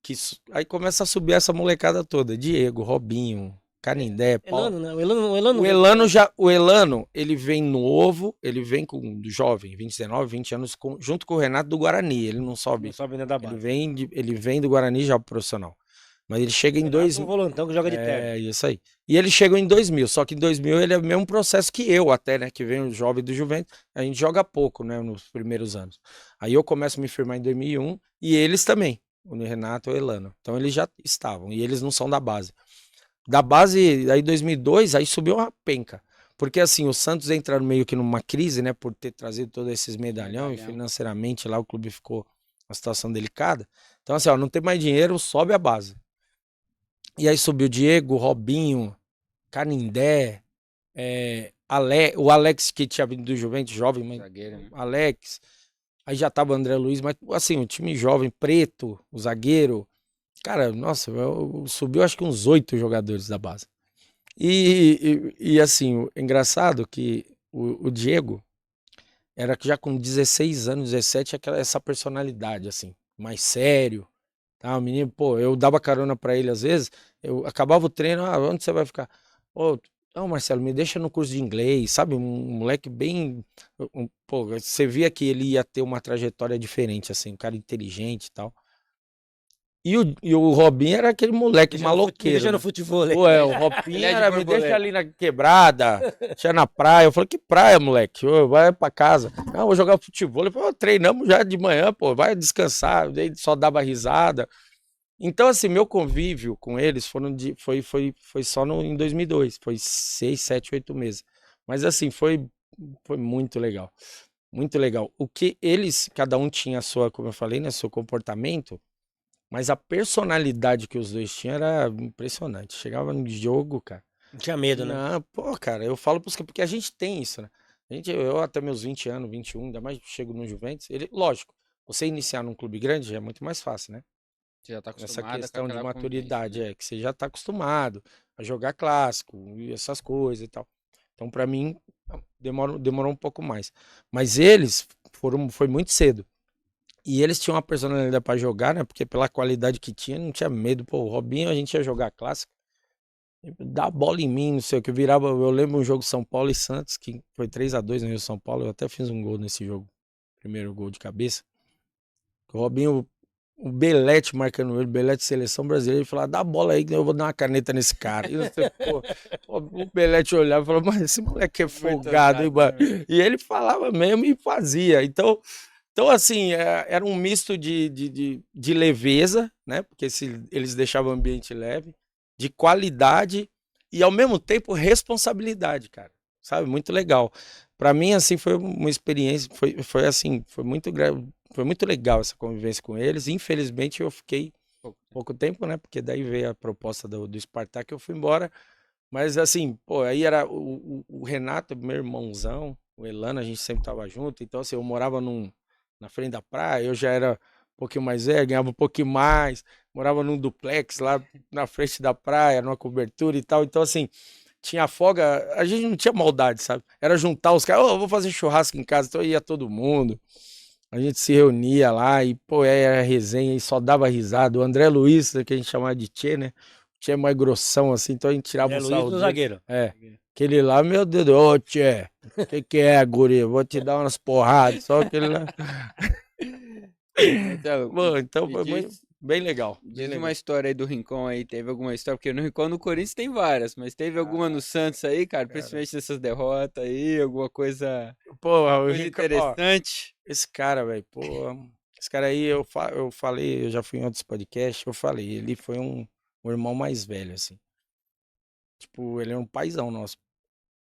aí começa a subir essa molecada toda. Diego, Robinho, Canindé, Paulo. Elano, né? O Elano O veio Elano depois. o Elano, ele vem novo, ele vem com jovem, 19, 20 anos, junto com o Renato do Guarani. Ele não Não sobe, sobe nem da ele base. vem, ele vem do Guarani já pro profissional. Mas ele chega em Renato, um volantão que joga de terno. isso aí. E ele chegou em 2000, só que em 2000 ele é o mesmo processo que eu até, né? Que vem o jovem do Juventus, a gente joga pouco, né? Nos primeiros anos. Aí eu começo a me firmar em 2001 e eles também, o Renato e o Elano. Então eles já estavam e eles não são da base. Da base, aí 2002, aí subiu uma penca. Porque assim, o Santos entra meio que numa crise, né? Por ter trazido todos esses medalhão e financeiramente lá o clube ficou uma situação delicada. Então assim, ó, não tem mais dinheiro, sobe a base. E aí subiu Diego, Robinho, Canindé, o Alex que tinha vindo do Juventus, jovem, mas Zagueiro, né? Alex. Aí já tava o André Luiz, mas assim, o time jovem, Preto, o zagueiro. Cara, nossa, subiu acho que uns 8 jogadores da base. E assim, o engraçado que o Diego era que já com 16 anos, 17, essa personalidade, assim, mais sério. Tá, o menino, pô, eu dava carona pra ele às vezes, eu acabava o treino, onde você vai ficar? Pô, não, Marcelo, me deixa no curso de inglês, sabe? Um moleque bem. Pô, você via que ele ia ter uma trajetória diferente, assim, um cara inteligente e tal. E o Robinho era aquele moleque Me maloqueiro. deixa no Né? futebol. Pô, o Robinho Ele é de era, me deixa Borboleta. ali na quebrada, deixa na praia. Eu falei, que praia, moleque? Ô, vai pra casa. Não, vou jogar futebol. Ele falou, treinamos já de manhã, pô, vai descansar. Daí só dava risada. Então, assim, meu convívio com eles foi só em 2002. Foi 6, 7, 8 meses. Mas, assim, foi muito legal. Muito legal. O que eles, cada um tinha a sua, como eu falei, né, seu comportamento, mas a personalidade que os dois tinham era impressionante. Chegava no jogo, cara. Não tinha medo, né? Não, pô, cara, eu falo pros porque a gente tem isso, né? Eu até meus 20 anos, 21, ainda mais chego no Juventus, lógico, você iniciar num clube grande é muito mais fácil, né? Você já tá Essa acostumado com questão de aquela maturidade, convivência, né? que você já tá acostumado a jogar clássico e essas coisas e tal. Então, pra mim, demorou um pouco mais. Mas eles foi muito cedo. E eles tinham uma personalidade pra jogar, né? Porque pela qualidade que tinha, não tinha medo. Pô, o Robinho, a gente ia jogar clássico. Dá a bola em mim, não sei o que. Eu lembro um jogo São Paulo e Santos, que foi 3-2 no Rio São Paulo. Eu até fiz um gol nesse jogo. Primeiro gol de cabeça. O Robinho, o Belete marcando ele, Belete seleção brasileira, ele falou: dá a bola aí que eu vou dar uma caneta nesse cara. E você, pô, o Belete olhava e falou: mas esse moleque é folgado, hein, mano? E ele falava mesmo e fazia. Então assim, era um misto de leveza, né? Porque eles deixavam o ambiente leve, de qualidade e ao mesmo tempo responsabilidade, cara. Sabe? Muito legal. Pra mim, assim, foi uma experiência, foi assim, foi muito legal essa convivência com eles. Infelizmente, eu fiquei pouco tempo, né? Porque daí veio a proposta do Spartak, eu fui embora. Mas assim, pô, aí era o Renato, meu irmãozão, o Elano, a gente sempre tava junto. Então, assim, eu morava na frente da praia, eu já era um pouquinho mais velho, ganhava um pouquinho mais, morava num duplex lá na frente da praia, numa cobertura e tal. Então, assim, tinha folga, a gente não tinha maldade, sabe? Era juntar os caras, vou fazer churrasco em casa, então ia todo mundo. A gente se reunia lá e, pô, era resenha e só dava risada. O André Luiz, que a gente chamava de Tchê, né? O Tchê é mais grossão, assim, então a gente tirava É o Luiz sarro do dele. zagueiro. Aquele lá, meu Deus, ô Tchê, o que é, guri? Vou te dar umas porradas, só aquele lá. Marcelo, Bom, então me foi diz, muito. bem legal. Bem Diz legal. uma história aí do Rincon aí, teve alguma história? Porque no Rincon no Corinthians tem várias, mas teve alguma no Santos aí, cara? Principalmente nessas derrotas aí, alguma coisa, Pô, o coisa Rincão, ó, interessante? esse cara, velho, pô, esse cara aí, eu falei, eu já fui em outros podcasts, eu falei, ele foi um irmão mais velho, assim. Tipo, ele é um paizão nosso,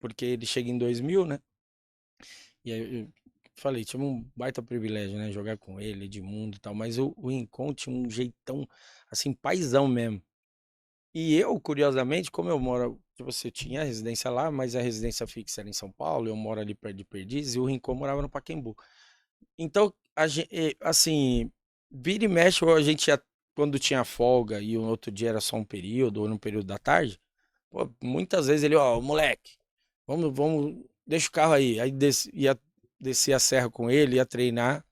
porque ele chega em 2000, né? E aí eu falei, tive um baita privilégio, né? Jogar com ele, Edmundo e tal, mas o Rincon tinha um jeitão, assim, paizão mesmo. E eu, curiosamente, como eu moro, tipo, você tinha a residência lá, mas a residência fixa era em São Paulo, eu moro ali perto de Perdizes, e o Rincon morava no Pacaembu. Então, assim, vira e mexe, ou a gente ia, quando tinha folga e o outro dia era só um período, ou no período da tarde, pô, muitas vezes ele, ó, moleque, vamos, deixa o carro aí. Aí ia descer a serra com ele, ia treinar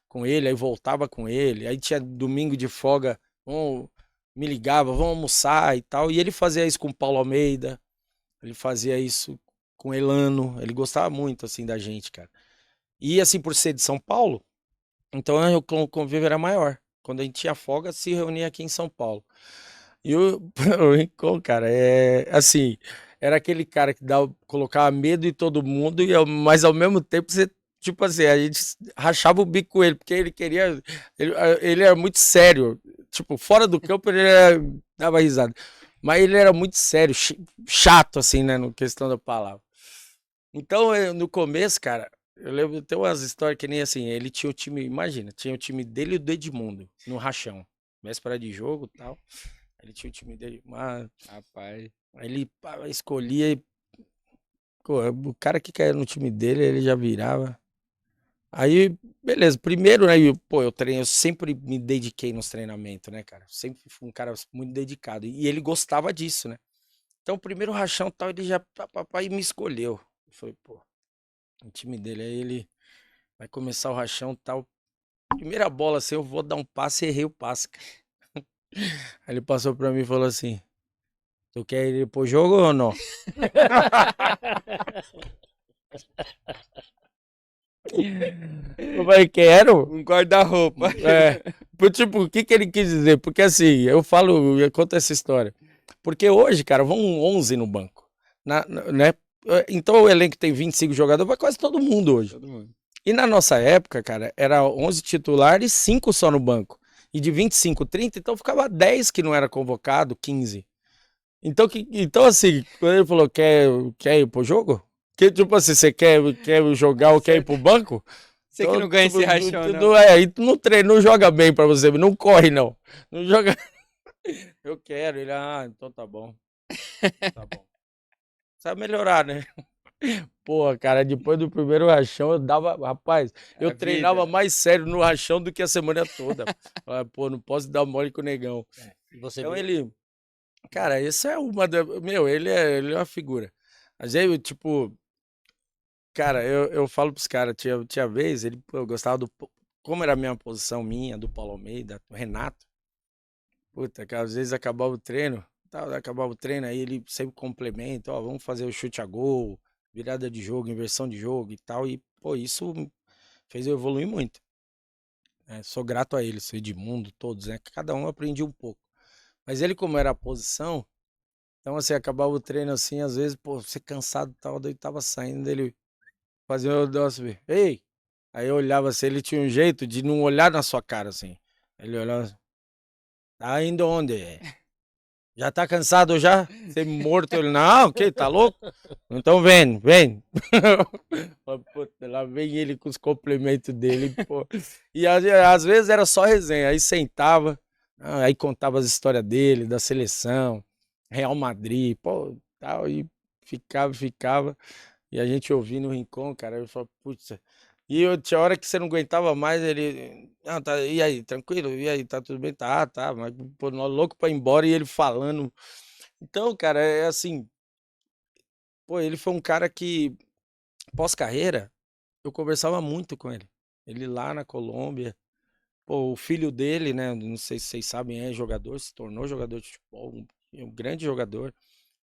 com ele, aí voltava com ele. Aí tinha domingo de folga, me ligava, vamos almoçar e tal. E ele fazia isso com o Paulo Almeida, ele fazia isso com o Elano, ele gostava muito, assim, da gente, cara. E, assim, por ser de São Paulo, então o convívio era maior. Quando a gente tinha folga, se reunia aqui em São Paulo. E o Rincon, cara, assim, era aquele cara que colocava medo em todo mundo, mas ao mesmo tempo você, tipo assim, a gente rachava o bico com ele, porque ele queria, ele era muito sério, tipo, fora do campo dava risada, mas ele era muito sério, chato, assim, né, no questão da palavra. Então, no começo, cara, eu lembro, tem umas histórias que nem assim, ele tinha o time, imagina, tinha o time dele e do Edmundo, no rachão, véspera de jogo e tal. Ele tinha o time dele, mas Rapaz, ele escolhia. Pô, o cara que caía no time dele, ele já virava. Aí, beleza. Primeiro, né? Pô, eu sempre me dediquei nos treinamentos, né, cara? Sempre fui um cara muito dedicado. E ele gostava disso, né? Então, o primeiro rachão tal, ele já papai me escolheu. Eu falei, pô, o time dele, aí ele vai começar o rachão tal. Primeira bola, assim, eu vou dar um passe, errei o passe, cara. Aí ele passou pra mim e falou assim: tu quer ir pro jogo ou não? Eu falei, quero. um guarda-roupa. É, tipo, o que que ele quis dizer? Porque assim, eu conto essa história. Porque hoje, cara, vão 11 no banco, né? Então o elenco tem 25 jogadores, vai quase todo mundo hoje. Todo mundo. E na nossa época, cara, era 11 titulares, 5 só no banco. E de 25, 30, então ficava 10 que não era convocado, 15. Então assim, quando ele falou, quer ir pro jogo? Que, tipo assim, você quer jogar ou quer ir pro banco? Você que Então, não ganha tipo, esse rachão, tu não. não aí tu não treina, não joga bem pra você, não corre não. Não joga. Eu quero, ele, então tá bom. Tá bom. Sabe melhorar, né? Porra, cara, depois do primeiro rachão eu dava, rapaz, eu A treinava vida. mais sério no rachão do que a semana toda. Pô, não posso dar mole com o negão. E você Então vê, ele, cara, essa é meu, ele é uma figura. Mas aí, tipo, cara, eu falo pros caras, tinha vez, eu gostava como era a minha posição minha, do Paulo Almeida, do Renato, puta, que às vezes acabava o treino, aí ele sempre complementa, ó, vamos fazer o chute a gol, virada de jogo, inversão de jogo e tal, e, pô, isso fez eu evoluir muito, né? Sou grato a ele, sou Edmundo, todos, né? Cada um aprendi um pouco. Mas ele, como era a posição, então, assim, acabava o treino assim, às vezes, pô, você cansado e tal, daí tava saindo, ele fazia o negócio, ei! Aí eu olhava assim, ele tinha um jeito de não olhar na sua cara, assim. Ele olhava assim, tá indo onde? Já tá cansado já? Você morto? Ele, não, o quê? Tá louco? Então vem. Puta, lá vem ele com os complementos dele, pô. E às vezes era só resenha, aí sentava, aí contava as histórias dele, da seleção, Real Madrid, pô, tal, e ficava. E a gente ouvindo no Rincon, cara, eu falava, putz. E tinha hora que você não aguentava mais, ele. Ah, tá, e aí, tranquilo? E aí, tá tudo bem? Tá. Mas, pô, nós louco pra ir embora e ele falando. Então, cara, é assim. Pô, ele foi um cara que, pós-carreira, eu conversava muito com ele. Ele lá na Colômbia. Pô, o filho dele, né? Não sei se vocês sabem, é jogador, se tornou jogador de futebol, um grande jogador.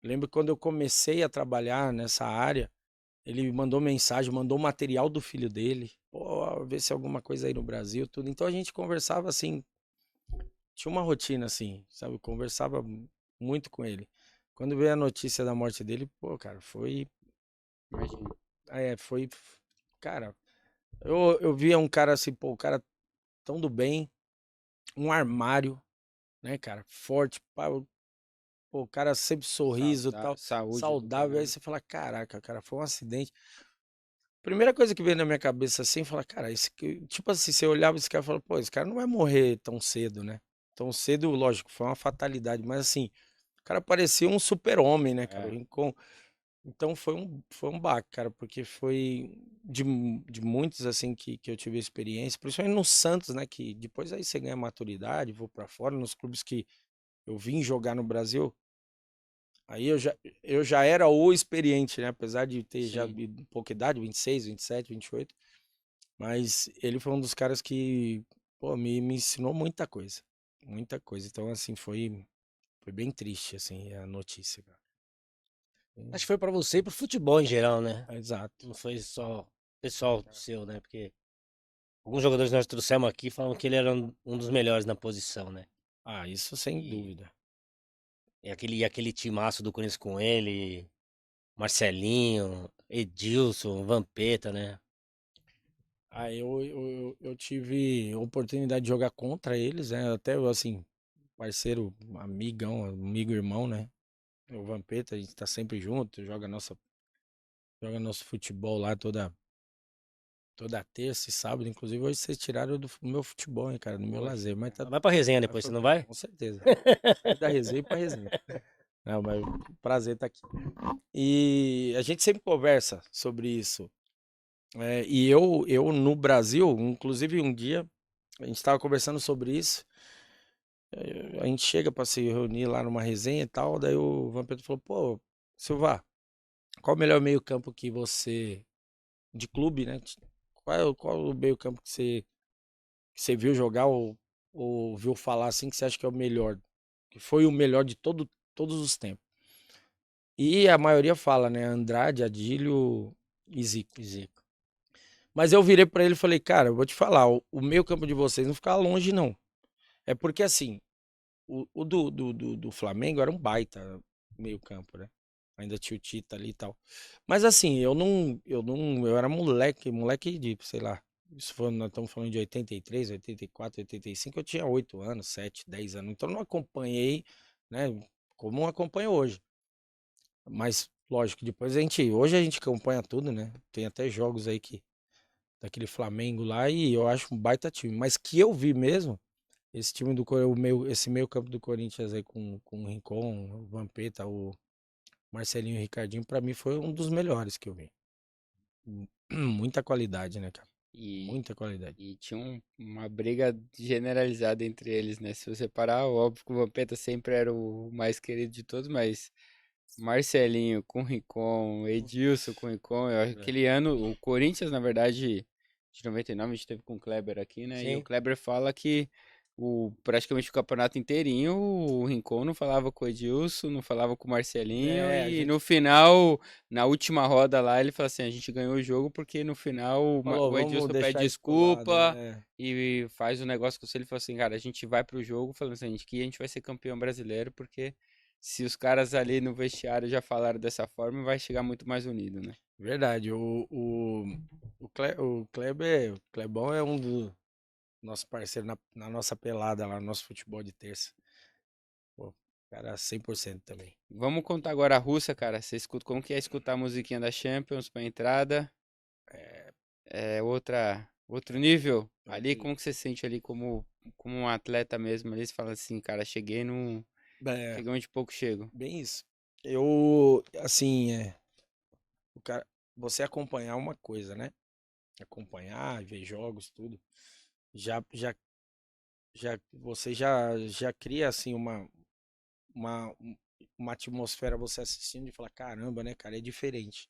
Lembro quando eu comecei a trabalhar nessa área. Ele mandou mensagem, mandou material do filho dele. Pô, ver se alguma coisa aí no Brasil, tudo. Então a gente conversava assim, tinha uma rotina assim, sabe? Eu conversava muito com ele. Quando veio a notícia da morte dele, pô, cara, Imagina. foi, cara, eu via um cara assim, pô, o cara tão do bem, um armário, né, cara, forte, pá, pô, o cara sempre sorriso e tal, Saúde do saudável. Aí caramba. você fala, caraca, cara, foi um acidente. Primeira coisa que veio na minha cabeça assim, falar, cara, tipo assim, você olhava esse cara e falava, pô, esse cara não vai morrer tão cedo, né? Tão cedo, lógico, foi uma fatalidade, mas assim, o cara parecia um super-homem, né, cara? O É. Rincon. Então foi um baque, cara, porque foi de muitos assim que eu tive experiência, principalmente no Santos, né? Que depois aí você ganha maturidade, vou pra fora, nos clubes que eu vim jogar no Brasil. Aí eu já era o experiente, né? Apesar de ter já Sim. pouca idade, 26, 27, 28. Mas ele foi um dos caras que, pô, me ensinou muita coisa. Muita coisa. Então, assim, foi bem triste, assim, a notícia, cara. Acho que foi pra você e pro futebol em geral, né? Exato. Não foi só pessoal seu, né? Porque alguns jogadores que nós trouxemos aqui falam que ele era um dos melhores na posição, né? Ah, isso sem E, dúvida. e aquele timaço do Corinthians com ele, Marcelinho, Edilson, Vampeta, né? Aí eu tive oportunidade de jogar contra eles, né? Até, assim, parceiro, amigão, amigo, irmão, né? O Vampeta, a gente tá sempre junto, joga nosso futebol lá toda terça e sábado. Inclusive, hoje vocês tiraram do meu futebol, hein, cara, do meu Poxa, lazer. Mas cara. tá, Vai pra resenha mas depois, você foi não bom, vai? com certeza. Sair da resenha pra resenha. Não, mas prazer estar aqui. E a gente sempre conversa sobre isso. E eu no Brasil, inclusive um dia, a gente estava conversando sobre isso. A gente chega para se reunir lá numa resenha e tal. Daí o Vampiro falou: pô, Silva, qual o melhor meio-campo que você. De clube, né? Qual o meio-campo que você viu jogar ou viu falar assim que você acha que é o melhor? Que foi o melhor de todos os tempos? E a maioria fala, né? Andrade, Adílio e Zico. Zico. Mas eu virei pra ele e falei, cara, eu vou te falar, o meio campo de vocês não fica longe, não. É porque assim, o do Flamengo era um baita meio campo, né? Ainda tinha o Tita ali e tal. Mas assim, eu era moleque de, sei lá, isso foi, nós estamos falando de 83, 84, 85, eu tinha 8 anos, 7, 10 anos. Então eu não acompanhei, né, como acompanho hoje. Mas, lógico, hoje a gente acompanha tudo, né? Tem até jogos aí daquele Flamengo lá e eu acho um baita time. Mas que eu vi mesmo, esse time esse meio campo do Corinthians aí com o Rincon, o Vampeta, o Marcelinho e o Ricardinho, pra mim foi um dos melhores que eu vi. Muita qualidade, né, cara? E, Muita qualidade. e tinha uma briga generalizada entre eles, né? Se você parar, óbvio que o Vampeta sempre era o mais querido de todos, mas Marcelinho com Rincon, Edilson com Rincon, eu acho que É. aquele ano, o Corinthians, na verdade, de 99, a gente teve com o Kleber aqui, né? E o Sim. Kleber fala que praticamente o campeonato inteirinho, o Rincon não falava com o Edilson, não falava com o Marcelinho, A e gente no final, na última roda lá, ele falou assim, a gente ganhou o jogo porque no final falou, o vamos Edilson pede deixar isso pro lado, desculpa né? e faz o negócio com você. Ele falou assim, cara, a gente vai pro jogo falando assim, que a gente vai ser campeão brasileiro porque se os caras ali no vestiário já falaram dessa forma, vai chegar muito mais unido, né? Verdade. O Kleber, o Clebão é um dos nossos parceiros na nossa pelada lá, no nosso futebol de terça. Pô, cara, 100% também. Vamos contar agora a Rússia, cara. Você escuta, como que é escutar a musiquinha da Champions pra entrada? É outro nível. Ali, como que você se sente ali como um atleta mesmo? Ali você fala assim, cara, É, cheguei onde pouco chego. bem isso. Assim, o cara, você acompanhar uma coisa, né? Acompanhar, ver jogos, tudo. Já, já, você já cria, assim, uma, um- uma atmosfera você assistindo e fala, caramba, né, cara, é diferente.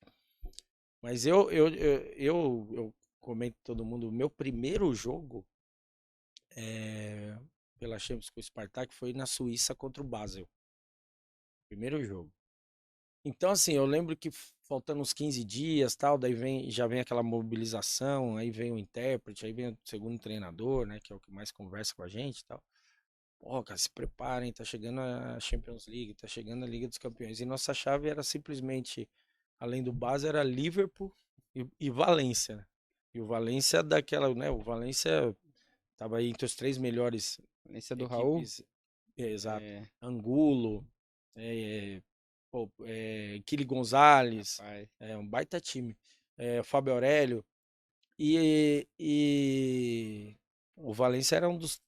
Mas eu comento com todo mundo, o meu primeiro jogo é, pela Champions com o Spartak foi na Suíça contra o Basel. Primeiro jogo. Então, assim, eu lembro que faltando uns 15 dias, tal, daí já vem aquela mobilização, aí vem o intérprete, aí vem o segundo treinador, né, que é o que mais conversa com a gente, tal. ó, cara, se preparem, tá chegando a Champions League, tá chegando a Liga dos Campeões. E nossa chave era simplesmente, além do Barça, era Liverpool e Valência, né? E o Valência daquela, né? O Valência tava aí entre os 3 melhores Esse é do Raul? equipes. Exato. É, Angulo, Kili Gonzalez, rapaz. um baita time. Fábio Aurélio. E o Valência era um dos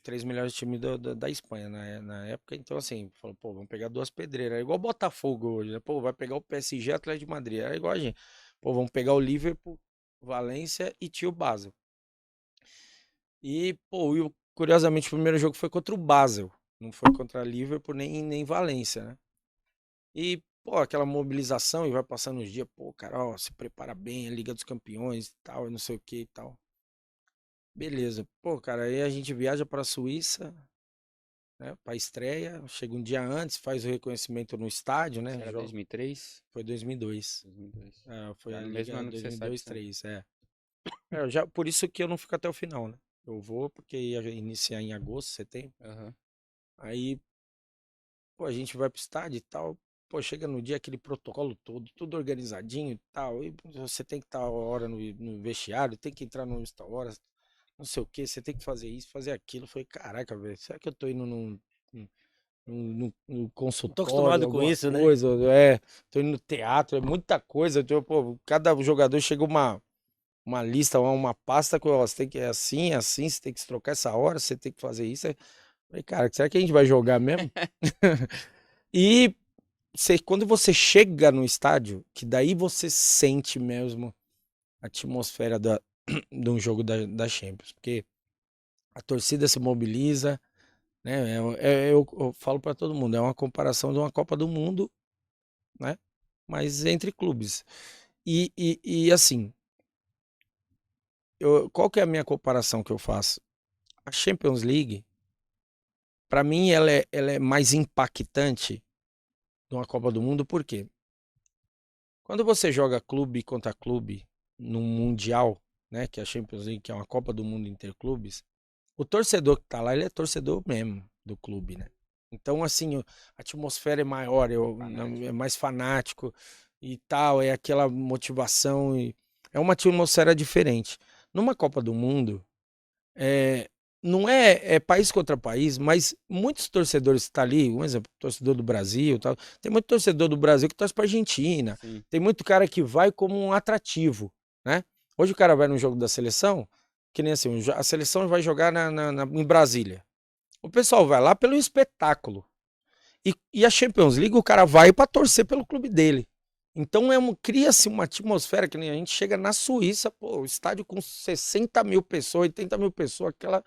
3 melhores times da Espanha na época. Então, assim, falou, pô, vamos pegar 2 pedreiras. Era igual o Botafogo hoje, né? Pô, vai pegar o PSG, Atlético de Madrid. Era igual a gente. Pô, vamos pegar o Liverpool, Valência e Tio Basel. E, pô, curiosamente, o primeiro jogo foi contra o Basel. Não foi contra Liverpool nem Valência, né? E, pô, aquela mobilização e vai passando os dias, pô, cara, ó, se prepara bem, a Liga dos Campeões e tal, não sei o que e tal. Beleza. Pô, cara, aí a gente viaja pra Suíça, né, pra estreia, chega um dia antes, faz o reconhecimento no estádio, Isso né? era 2003? Foi 2002. 2002. Foi Já a no mesmo Liga ano que você sai do 2002, Santos. 2003, por isso que eu não fico até o final, né? Eu vou porque ia iniciar em agosto, setembro. Aham. Aí, pô, a gente vai pro estádio e tal. Pô, chega no dia aquele protocolo todo, tudo organizadinho e tal. E você tem que estar a hora no vestiário, tem que entrar no tal hora, não sei o que, você tem que fazer isso, fazer aquilo. Eu falei, caraca, velho, será que eu tô indo num Não tô consultório, acostumado com alguma isso, né? coisa? Tô indo no teatro, é muita coisa. Então, pô, cada jogador chega uma lista, uma pasta com, ó, você tem que é assim, assim, você tem que se trocar essa hora, você tem que fazer isso. Eu falei, cara, será que a gente vai jogar mesmo? E quando você chega no estádio, que daí você sente mesmo a atmosfera de um jogo da Champions, porque a torcida se mobiliza, né? Eu falo para todo mundo, é uma comparação de uma Copa do Mundo, né? Mas entre clubes. E assim, qual que é a minha comparação que eu faço? A Champions League, para mim, ela é mais impactante de uma Copa do Mundo, por quê? Quando você joga clube contra clube num Mundial, né, que é a Champions League, que é uma Copa do Mundo interclubes, o torcedor que tá lá, ele é torcedor mesmo do clube, né? Então, assim, a atmosfera é maior, Fanático. é mais fanático e tal, é aquela motivação, é uma atmosfera diferente. Numa Copa do Mundo, é, não é país contra país, mas muitos torcedores que estão ali, um exemplo, torcedor do Brasil, tal, tem muito torcedor do Brasil que torce para Argentina, Sim. tem muito cara que vai como um atrativo, né? Hoje o cara vai no jogo da seleção, que nem assim, a seleção vai jogar em Brasília. O pessoal vai lá pelo espetáculo. E a Champions League, o cara vai para torcer pelo clube dele. Então cria-se uma atmosfera que nem a gente chega na Suíça, pô, o estádio com 60 mil pessoas, 80 mil pessoas, aquela.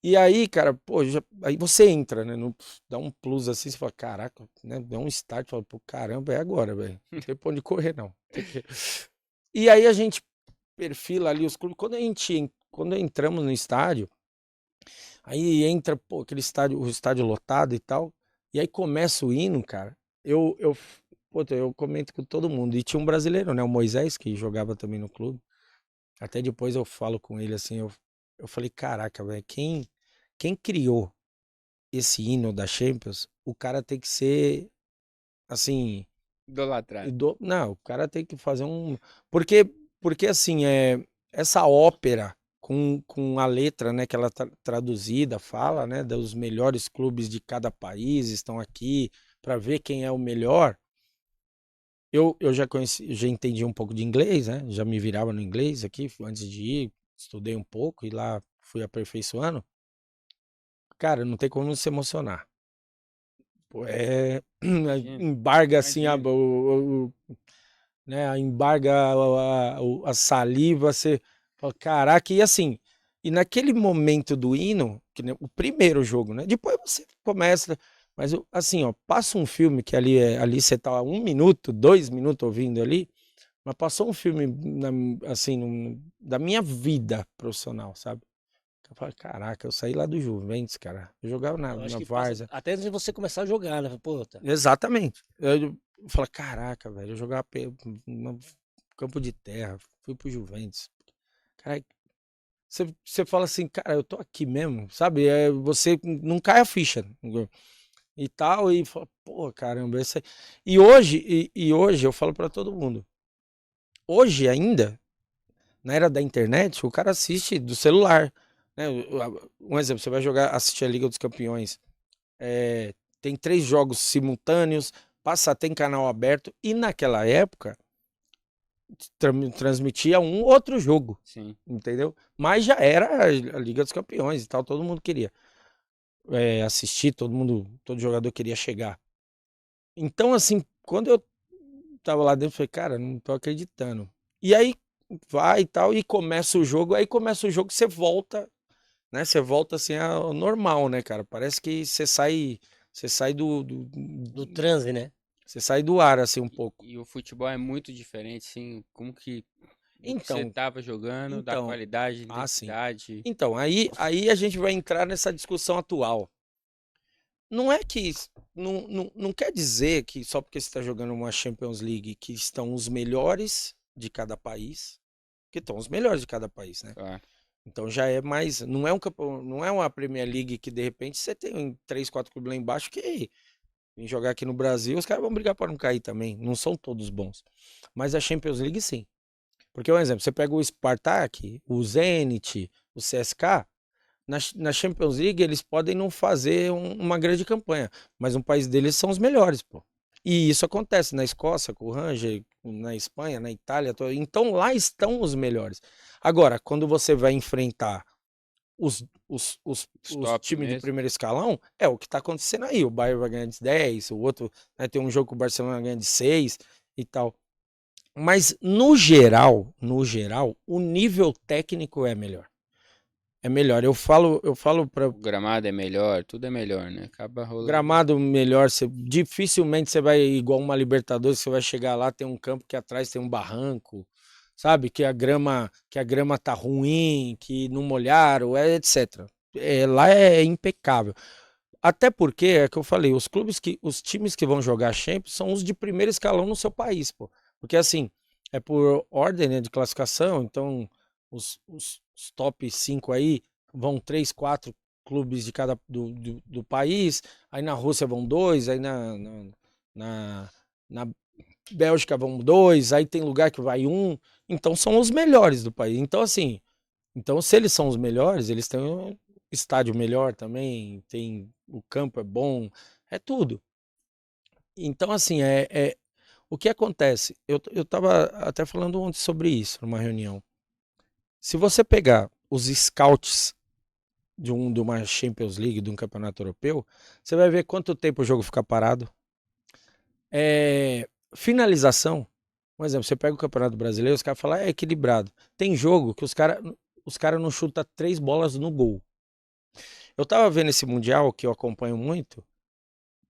E aí, cara, pô, aí você entra, né? Dá um plus assim, você fala, caraca, né? Dá um start, fala, pô, caramba, é agora, velho. Não tem pra onde correr, não. E aí a gente perfila ali os clubes. Quando entramos no estádio, aí entra, pô, aquele estádio, o estádio lotado e tal. E aí começa o hino, cara. Eu comento com todo mundo. E tinha um brasileiro, né? O Moisés, que jogava também no clube. Até depois eu falo com ele assim, eu falei, caraca, velho, quem criou esse hino da Champions, o cara tem que ser, assim, Idolatrado. não, o cara tem que fazer um. Porque assim, essa ópera com a letra, né, que ela tá traduzida, fala, né, dos melhores clubes de cada país estão aqui para ver quem é o melhor. Eu já conheci, já entendi um pouco de inglês, né? Já me virava no inglês aqui antes de ir, estudei um pouco e lá fui aperfeiçoando. Cara, não tem como não se emocionar. Pô, Imagina. embarga assim Imagina. né? Embarga a saliva, você fala, caraca, e assim, e naquele momento do hino, que nem o primeiro jogo, né? Depois você começa, mas assim, ó, passa um filme que ali você tá 1 minuto, 2 minutos ouvindo ali, mas passou um filme assim, da minha vida profissional, sabe? Eu falei, caraca, eu saí lá do Juventus, cara. Eu jogava na, Eu acho na que passa Várzea. até antes de você começar a jogar, né? Pô, tá. Exatamente. Eu falei, caraca, velho, eu jogava no campo de terra, fui pro Juventus. Cara, você fala assim, cara, eu tô aqui mesmo, sabe? Você não cai a ficha e tal, e fala, pô, caramba, isso aí. E hoje eu falo pra todo mundo, hoje ainda, na era da internet, o cara assiste do celular, né? Um exemplo, você vai assistir a Liga dos Campeões, tem 3 jogos simultâneos, tem canal aberto, e naquela época transmitia um outro jogo, Sim. entendeu? Mas já era a Liga dos Campeões e tal, todo mundo queria assistir, todo jogador queria chegar. Então, assim, quando eu tava lá dentro, eu falei, cara, não tô acreditando. E aí vai e tal, e começa o jogo, você volta, né? Você volta assim ao normal, né, cara? Parece que você sai Do transe, né? você sai do ar, assim, um pouco. E o futebol é muito diferente, sim. Como que do que você Então, estava jogando, da então, qualidade, sim. intensidade. Então, aí a gente vai entrar nessa discussão atual. Não é que. Não quer dizer que só porque você está jogando uma Champions League que estão os melhores de cada país, que estão os melhores de cada país, né? Claro. Então já é mais. Não é uma Premier League que de repente você tem 3, 4 clubes lá embaixo que em jogar aqui no Brasil, os caras vão brigar para não cair também. Não são todos bons. Mas a Champions League, sim. Porque, um exemplo, você pega o Spartak, o Zenit, o CSK, na Champions League eles podem não fazer uma grande campanha, mas no país deles são os melhores, pô. E isso acontece na Escócia, com o Rangers, na Espanha, na Itália. Então lá estão os melhores. Agora, quando você vai enfrentar os Top times de mesmo. primeiro escalão, é o que está acontecendo aí. O Bayern vai ganhar de 10, o outro, né, tem um jogo que o Barcelona ganha de 6 e tal. Mas no geral, o nível técnico é melhor. É melhor. Eu falo para O gramado é melhor, tudo é melhor, né? Acaba rolando. gramado melhor, dificilmente você vai igual uma Libertadores, você vai chegar lá, tem um campo que atrás tem um barranco, sabe? Que a grama tá ruim, que não molharam, etc. Lá é impecável. Até porque, é que eu falei, os times que vão jogar Champions são os de primeiro escalão no seu país, pô. Porque assim, é por ordem, né, de classificação, então os top 5 aí vão 3, 4 clubes de cada do país, aí na Rússia vão 2, aí na Bélgica vão 2, aí tem lugar que vai 1, então são os melhores do país. Então assim, se eles são os melhores, eles têm um estádio melhor também, tem o campo é bom, é tudo. Então assim, o que acontece? Eu tava até falando ontem sobre isso numa reunião. Se você pegar os scouts de uma Champions League, de um campeonato europeu, você vai ver quanto tempo o jogo fica parado. Finalização, por exemplo, você pega o Campeonato Brasileiro, os caras falam, é equilibrado. Tem jogo que os caras não chutam 3 bolas no gol. Eu tava vendo esse Mundial, que eu acompanho muito,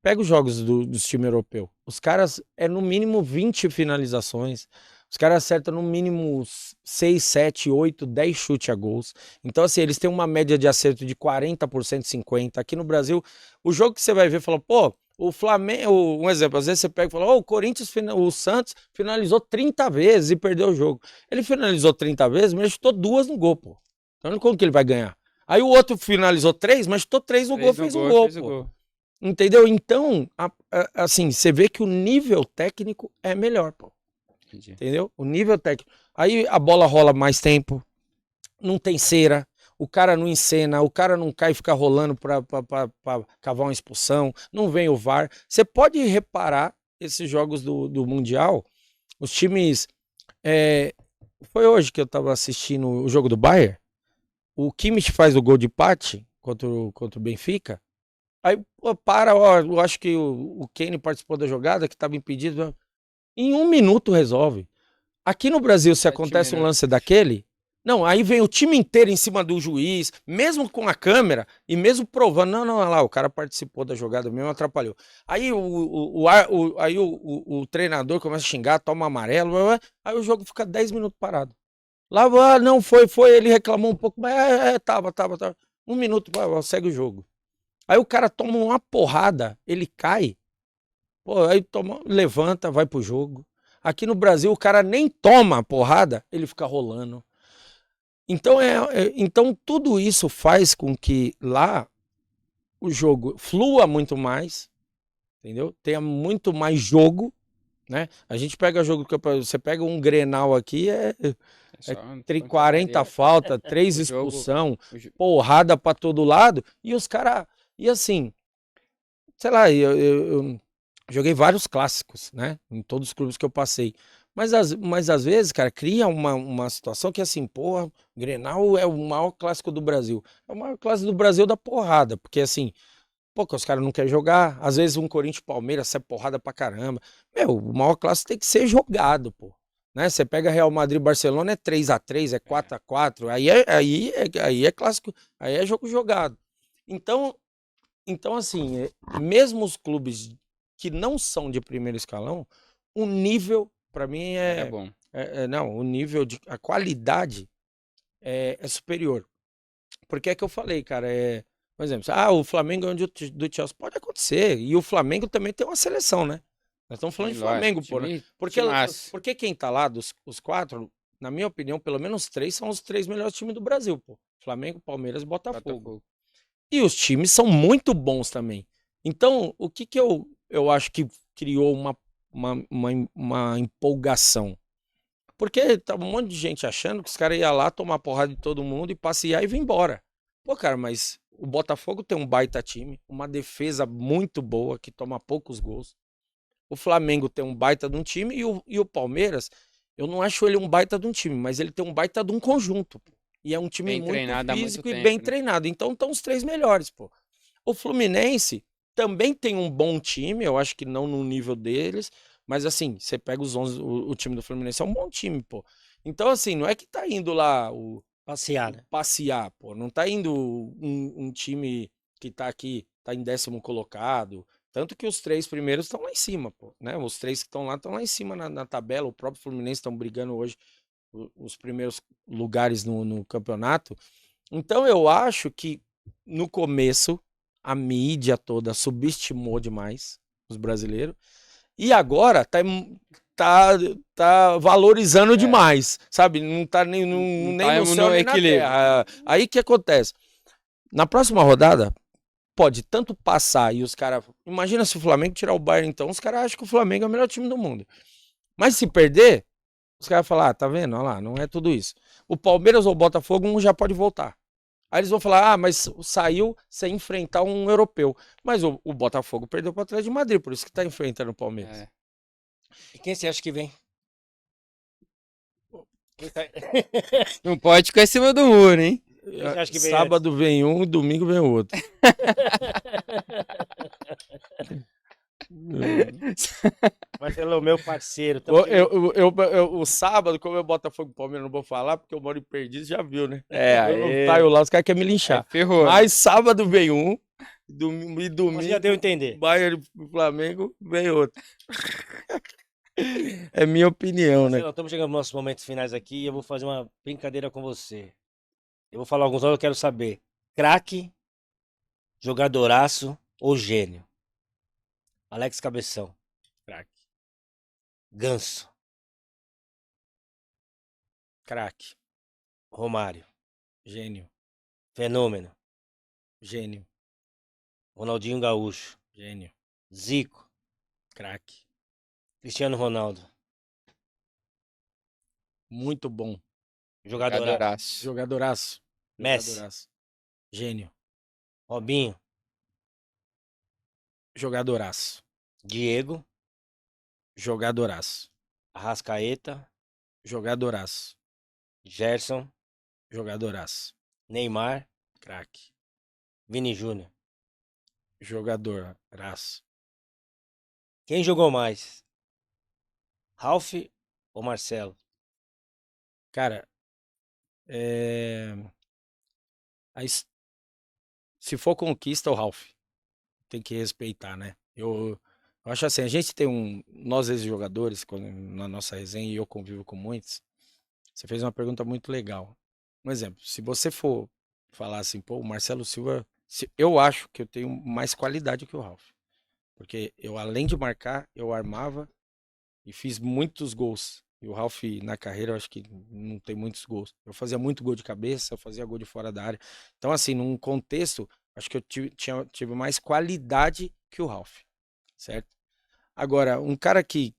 pega os jogos dos times europeus. Os caras no mínimo 20 finalizações. Os caras acertam no mínimo 6, 7, 8, 10 chutes a gols. Então, assim, eles têm uma média de acerto de 40%, 50%. Aqui no Brasil, o jogo que você vai ver, fala, pô, o Flamengo, um exemplo, às vezes você pega e fala, o Santos finalizou 30 vezes e perdeu o jogo. Ele finalizou 30 vezes, mas ele chutou 2 no gol, pô. Então, como que ele vai ganhar? Aí o outro finalizou 3, mas chutou 3 no gol, fez um gol, pô. Entendeu? Então, assim, você vê que o nível técnico é melhor, pô. Entendi. Entendeu? O nível técnico. Aí a bola rola mais tempo, não tem cera, o cara não encena, o cara não cai e fica rolando pra cavar uma expulsão, não vem o VAR. Você pode reparar esses jogos do Mundial, os times... foi hoje que eu tava assistindo o jogo do Bayern, o Kimmich faz o gol de empate contra o Benfica. Aí, pô, eu acho que o Kane participou da jogada, que estava impedido. Em 1 minuto resolve. Aqui no Brasil, se 7 acontece um minutos. lance daquele, não, aí vem o time inteiro em cima do juiz, mesmo com a câmera, e mesmo provando, não, olha lá, o cara participou da jogada mesmo, atrapalhou. Aí o treinador começa a xingar, toma amarelo, aí o jogo fica 10 minutos parado. Lá, não, foi, ele reclamou um pouco, mas tava. 1 minuto, segue o jogo. Aí o cara toma uma porrada, ele cai, pô, aí levanta, vai pro jogo. Aqui no Brasil o cara nem toma a porrada, ele fica rolando. Então, então tudo isso faz com que lá o jogo flua muito mais, entendeu? Tenha muito mais jogo, né? A gente pega jogo que você pega um Grenal aqui, É é só 40 pancadaria. falta, 3 O jogo, expulsão, o jo- porrada pra todo lado, e os caras. E assim, sei lá, eu joguei vários clássicos, né? Em todos os clubes que eu passei. Mas às vezes, cara, cria uma situação que assim, porra, Grenal é o maior clássico do Brasil. É o maior clássico do Brasil da porrada, porque assim, pô, que os caras não querem jogar. Às vezes um Corinthians e Palmeiras sai porrada pra caramba. Meu, o maior clássico tem que ser jogado, pô. Né? Você pega Real Madrid e Barcelona, é 3-3, é 4-4. Aí é clássico, aí é jogo jogado. Então assim, mesmo os clubes que não são de primeiro escalão, o nível, pra mim, é bom. não, o nível a qualidade é superior. Porque é que eu falei, cara, por exemplo, o Flamengo ganhou do Chelsea, pode acontecer. E o Flamengo também tem uma seleção, né? Nós estamos falando Sim, de lógico. Flamengo, pô, né? Timaço. Porque quem tá lá, os quatro, na minha opinião, pelo menos três são os três melhores times do Brasil, pô. Flamengo, Palmeiras e Botafogo. Botafogo. E os times são muito bons também. Então, o que eu acho que criou uma empolgação? Porque tava um monte de gente achando que os caras iam lá tomar porrada de todo mundo e passear e vir embora. Pô, cara, mas o Botafogo tem um baita time, uma defesa muito boa, que toma poucos gols. O Flamengo tem um baita de um time e o Palmeiras, eu não acho ele um baita de um time, mas ele tem um baita de um conjunto, pô. E é um time Bem muito treinado há muito físico e tempo, bem né? treinado. Então estão os três melhores, pô. O Fluminense também tem um bom time, eu acho que não no nível deles, mas assim, você pega os 11, o time do Fluminense é um bom time, pô. Então assim, não é que tá indo lá Passear, né? passear, pô. Não tá indo um time que tá aqui, tá em 10º colocado. Tanto que os três primeiros estão lá em cima, pô, né? Os três que estão lá em cima na tabela. O próprio Fluminense estão brigando hoje os primeiros lugares no campeonato. Então eu acho que no começo a mídia toda subestimou demais os brasileiros. E agora tá, tá valorizando demais, sabe? Não tá Não nem tá no céu no nem na equilíbrio. terra. Aí que acontece? Na próxima rodada, pode tanto passar e os caras. Imagina se o Flamengo tirar o Bayern, então, os caras acham que o Flamengo é o melhor time do mundo. Mas se perder, os caras vão falar: tá vendo? Olha lá, não é tudo isso. O Palmeiras ou o Botafogo, um já pode voltar. Aí eles vão falar: mas saiu sem enfrentar um europeu. Mas o Botafogo perdeu para o Atlético de Madrid, por isso que tá enfrentando o Palmeiras. É. E quem você acha que vem? Quem tá- Não pode ficar em cima do muro, hein? Quem você acha que vem Sábado vem um e domingo vem outro. Marcelo, meu parceiro. tamo O sábado, como eu Botafogo e Palmeiras, não vou falar, porque eu moro em Perdiz, já viu, né? É, Eu não aí. saio lá, os caras querem me Aí linchar. ferrou. Né? Mas sábado vem um, e Você domingo, já deu a entender. Bayern e Flamengo vem outro. É minha opinião, né? Marcelo, estamos chegando nos nossos momentos finais aqui e eu vou fazer uma brincadeira com você. Eu vou falar alguns nomes, eu quero saber. Craque, jogadoraço ou gênio? Alex Cabeção. Craque. Ganso. Craque. Romário. Gênio. Fenômeno. Gênio. Ronaldinho Gaúcho. Gênio. Zico. Craque. Cristiano Ronaldo. Muito bom. Jogadoraço. Jogadoraço. Jogadoraço. Messi. Jogadoraço. Gênio. Robinho. Jogadoraço. Diego. Jogadoraço. Arrascaeta. Jogadoraço. Gerson. Jogadoraço. Neymar. Craque. Vini Júnior. Jogadoraço. Quem jogou mais? Ralf ou Marcelo? Cara, a se for conquista, o Ralf. Tem que respeitar, né? Eu acho assim, a gente tem nós ex-jogadores, na nossa resenha, e eu convivo com muitos, você fez uma pergunta muito legal. Um exemplo, se você for falar assim, pô, o Marcelo Silva, eu acho que eu tenho mais qualidade que o Ralf. Porque eu, além de marcar, eu armava e fiz muitos gols. E o Ralf, na carreira, eu acho que não tem muitos gols. Eu fazia muito gol de cabeça, eu fazia gol de fora da área. Então, assim, num contexto, acho que eu tive mais qualidade que o Ralf, certo? Agora, um cara que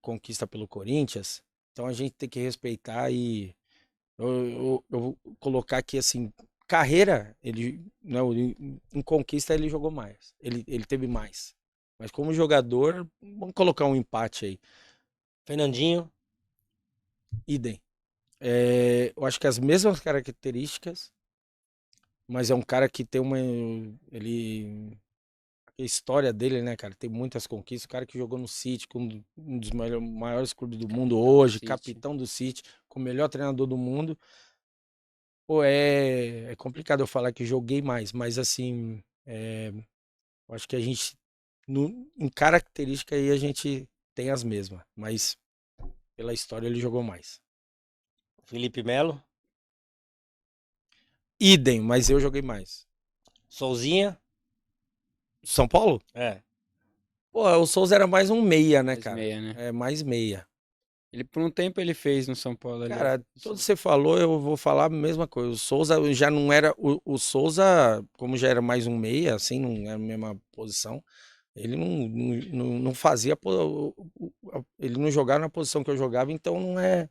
conquista pelo Corinthians, então a gente tem que respeitar e eu vou colocar aqui, assim, carreira, ele, não, em conquista ele jogou mais, ele teve mais. Mas como jogador, vamos colocar um empate aí. Fernandinho, Idem. Eu acho que as mesmas características, mas é um cara que tem a história dele, né, cara? Tem muitas conquistas. O cara que jogou no City, com um dos maiores clubes do mundo hoje, City. capitão do City, com o melhor treinador do mundo. Pô, é complicado eu falar que joguei mais, mas assim, eu acho que a gente, em característica aí, a gente tem as mesmas, mas pela história ele jogou mais. Felipe Melo, Idem, mas eu joguei mais. Souzinha. São Paulo? É. Pô, o Souza era mais um meia, né, Mais cara? meia, né? É, mais meia. Ele, por um tempo, ele fez no São Paulo ali. Cara, tudo que você falou, eu vou falar a mesma coisa. O Souza já não era. O Souza, como já era mais um meia, assim, não era a mesma posição, ele não fazia. Ele não jogava na posição que eu jogava, então não é.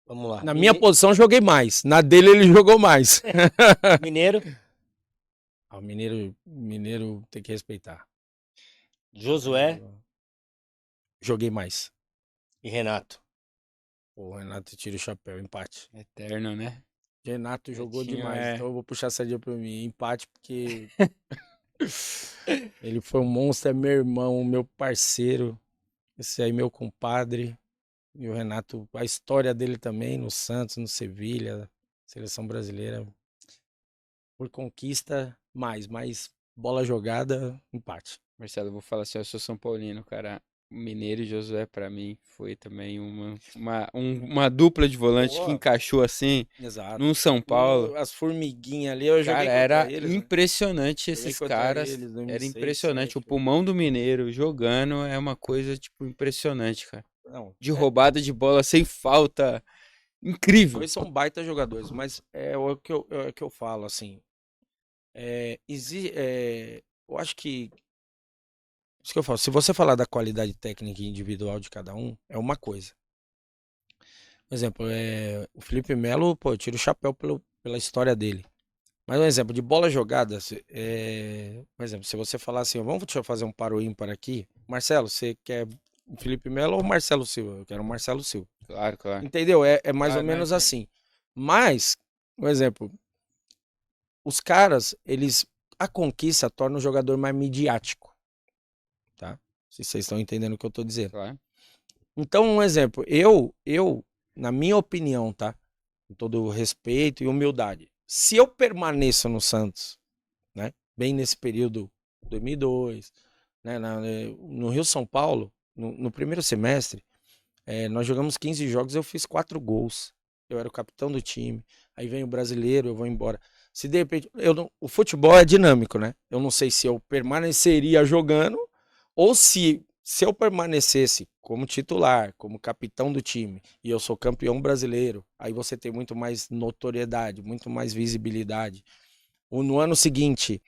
Vamos lá. Na minha posição eu joguei mais. Na dele ele jogou mais. Mineiro, O Mineiro tem que respeitar. Josué Joguei mais. e Renato. O Renato tira o chapéu, empate. Eterno, né? Renato jogou Netinho, demais, então eu vou puxar essa dia pra mim. Empate, porque ele foi um monstro, é meu irmão, meu parceiro. Esse aí, meu compadre. E o Renato, a história dele também, no Santos, no Sevilha, seleção brasileira. Por conquista, mais bola jogada, empate. Marcelo, eu vou falar assim, eu sou São Paulino, cara. O Mineiro e Josué, pra mim, foi também uma dupla de volante que Boa. encaixou assim, Exato. num São Paulo. As formiguinhas ali, eu joguei Cara, contra era eles, né? impressionante Joguei esses contra caras. eles, Era 2006, impressionante. O 2007. pulmão do Mineiro jogando é uma coisa, tipo, impressionante, cara. Não, De roubada de bola sem falta. Incrível. dois são baita jogadores, mas é o que eu falo, assim. Eu acho que. Isso que eu falo. Se você falar da qualidade técnica e individual de cada um, é uma coisa. Por exemplo, o Felipe Melo, pô, eu tiro o chapéu pela história dele. Mas um exemplo de bola jogada, por exemplo, se você falar assim, deixa eu fazer um paro ímpar aqui. Marcelo, você quer o Felipe Melo ou o Marcelo Silva? Eu quero o Marcelo Silva. Claro, claro. Entendeu? É mais Claro, ou menos mas, assim. Mas, por exemplo, os caras, a conquista torna o jogador mais midiático. Tá? Se vocês estão entendendo o que eu tô dizendo. Claro. Então, um exemplo, na minha opinião, tá? Com todo o respeito e humildade. Se eu permaneço no Santos, né? Bem nesse período, 2002, né? No Rio São Paulo, no primeiro semestre, nós jogamos 15 jogos, eu fiz 4 gols. Eu era o capitão do time. Aí vem o brasileiro, eu vou embora. Se de repente, o futebol é dinâmico, né? Eu não sei se eu permaneceria jogando ou se eu permanecesse como titular, como capitão do time, e eu sou campeão brasileiro, aí você tem muito mais notoriedade, muito mais visibilidade. No ano seguinte,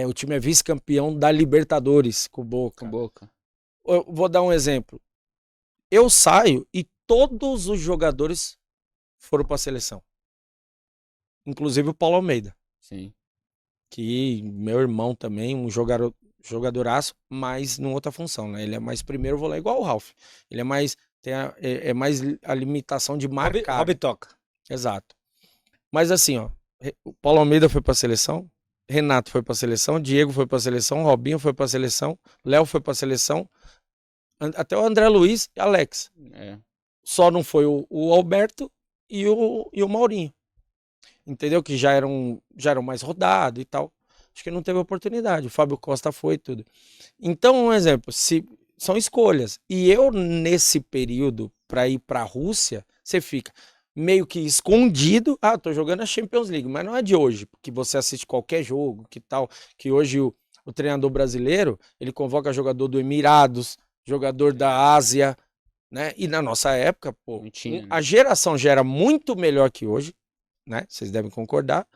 o time é vice-campeão da Libertadores com o Boca. Com Boca. Eu vou dar um exemplo. Eu saio e todos os jogadores foram para a seleção. Inclusive o Paulo Almeida. Sim. Que meu irmão também, um jogadoraço, mas numa outra função, né? Ele é mais primeiro vou lá igual o Ralf. Ele é mais mais a limitação de marcar. Rob toca. Exato. Mas assim, ó, o Paulo Almeida foi para a seleção, Renato foi para a seleção, Diego foi para a seleção, Robinho foi para a seleção, Léo foi para a seleção, até o André Luiz e Alex. Só não foi o Alberto e o Maurinho. Entendeu? Que já eram mais rodados e tal. Acho que não teve oportunidade. O Fábio Costa foi tudo. Então, um exemplo, são escolhas. E eu, nesse período, para ir para a Rússia, você fica meio que escondido. Ah, tô jogando a Champions League, mas não é de hoje, porque você assiste qualquer jogo, que tal. Que hoje o treinador brasileiro, ele convoca jogador do Emirados, jogador da Ásia, né? E na nossa época, pô, Não tinha, né? a geração já era muito melhor que hoje, né? Vocês devem concordar.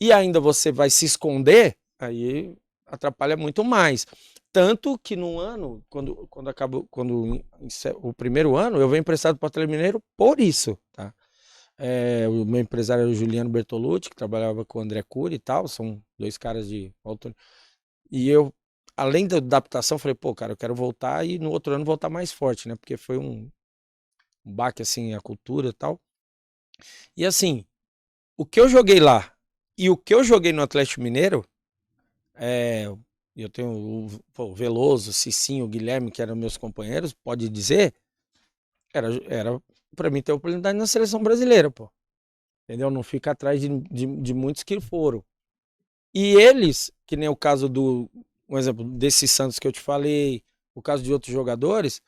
E ainda você vai se esconder, aí atrapalha muito mais. Tanto que no ano, quando acabou, o primeiro ano, eu venho emprestado para o Atlético Mineiro por isso, tá? O meu empresário era o Juliano Bertolucci, que trabalhava com o André Cury e tal, são dois caras de alto. E eu, além da adaptação, falei, pô, cara, eu quero voltar e no outro ano voltar mais forte, né? Porque foi um baque, assim, a cultura e tal. E assim, o que eu joguei lá e o que eu joguei no Atlético Mineiro, eu tenho o Veloso, o Cicinho, o Guilherme, que eram meus companheiros, pode dizer, era para mim ter oportunidade na seleção brasileira, pô. Entendeu? Não fica atrás de muitos que foram. E eles, que nem o caso um exemplo desse Santos que eu te falei, o caso de outros jogadores,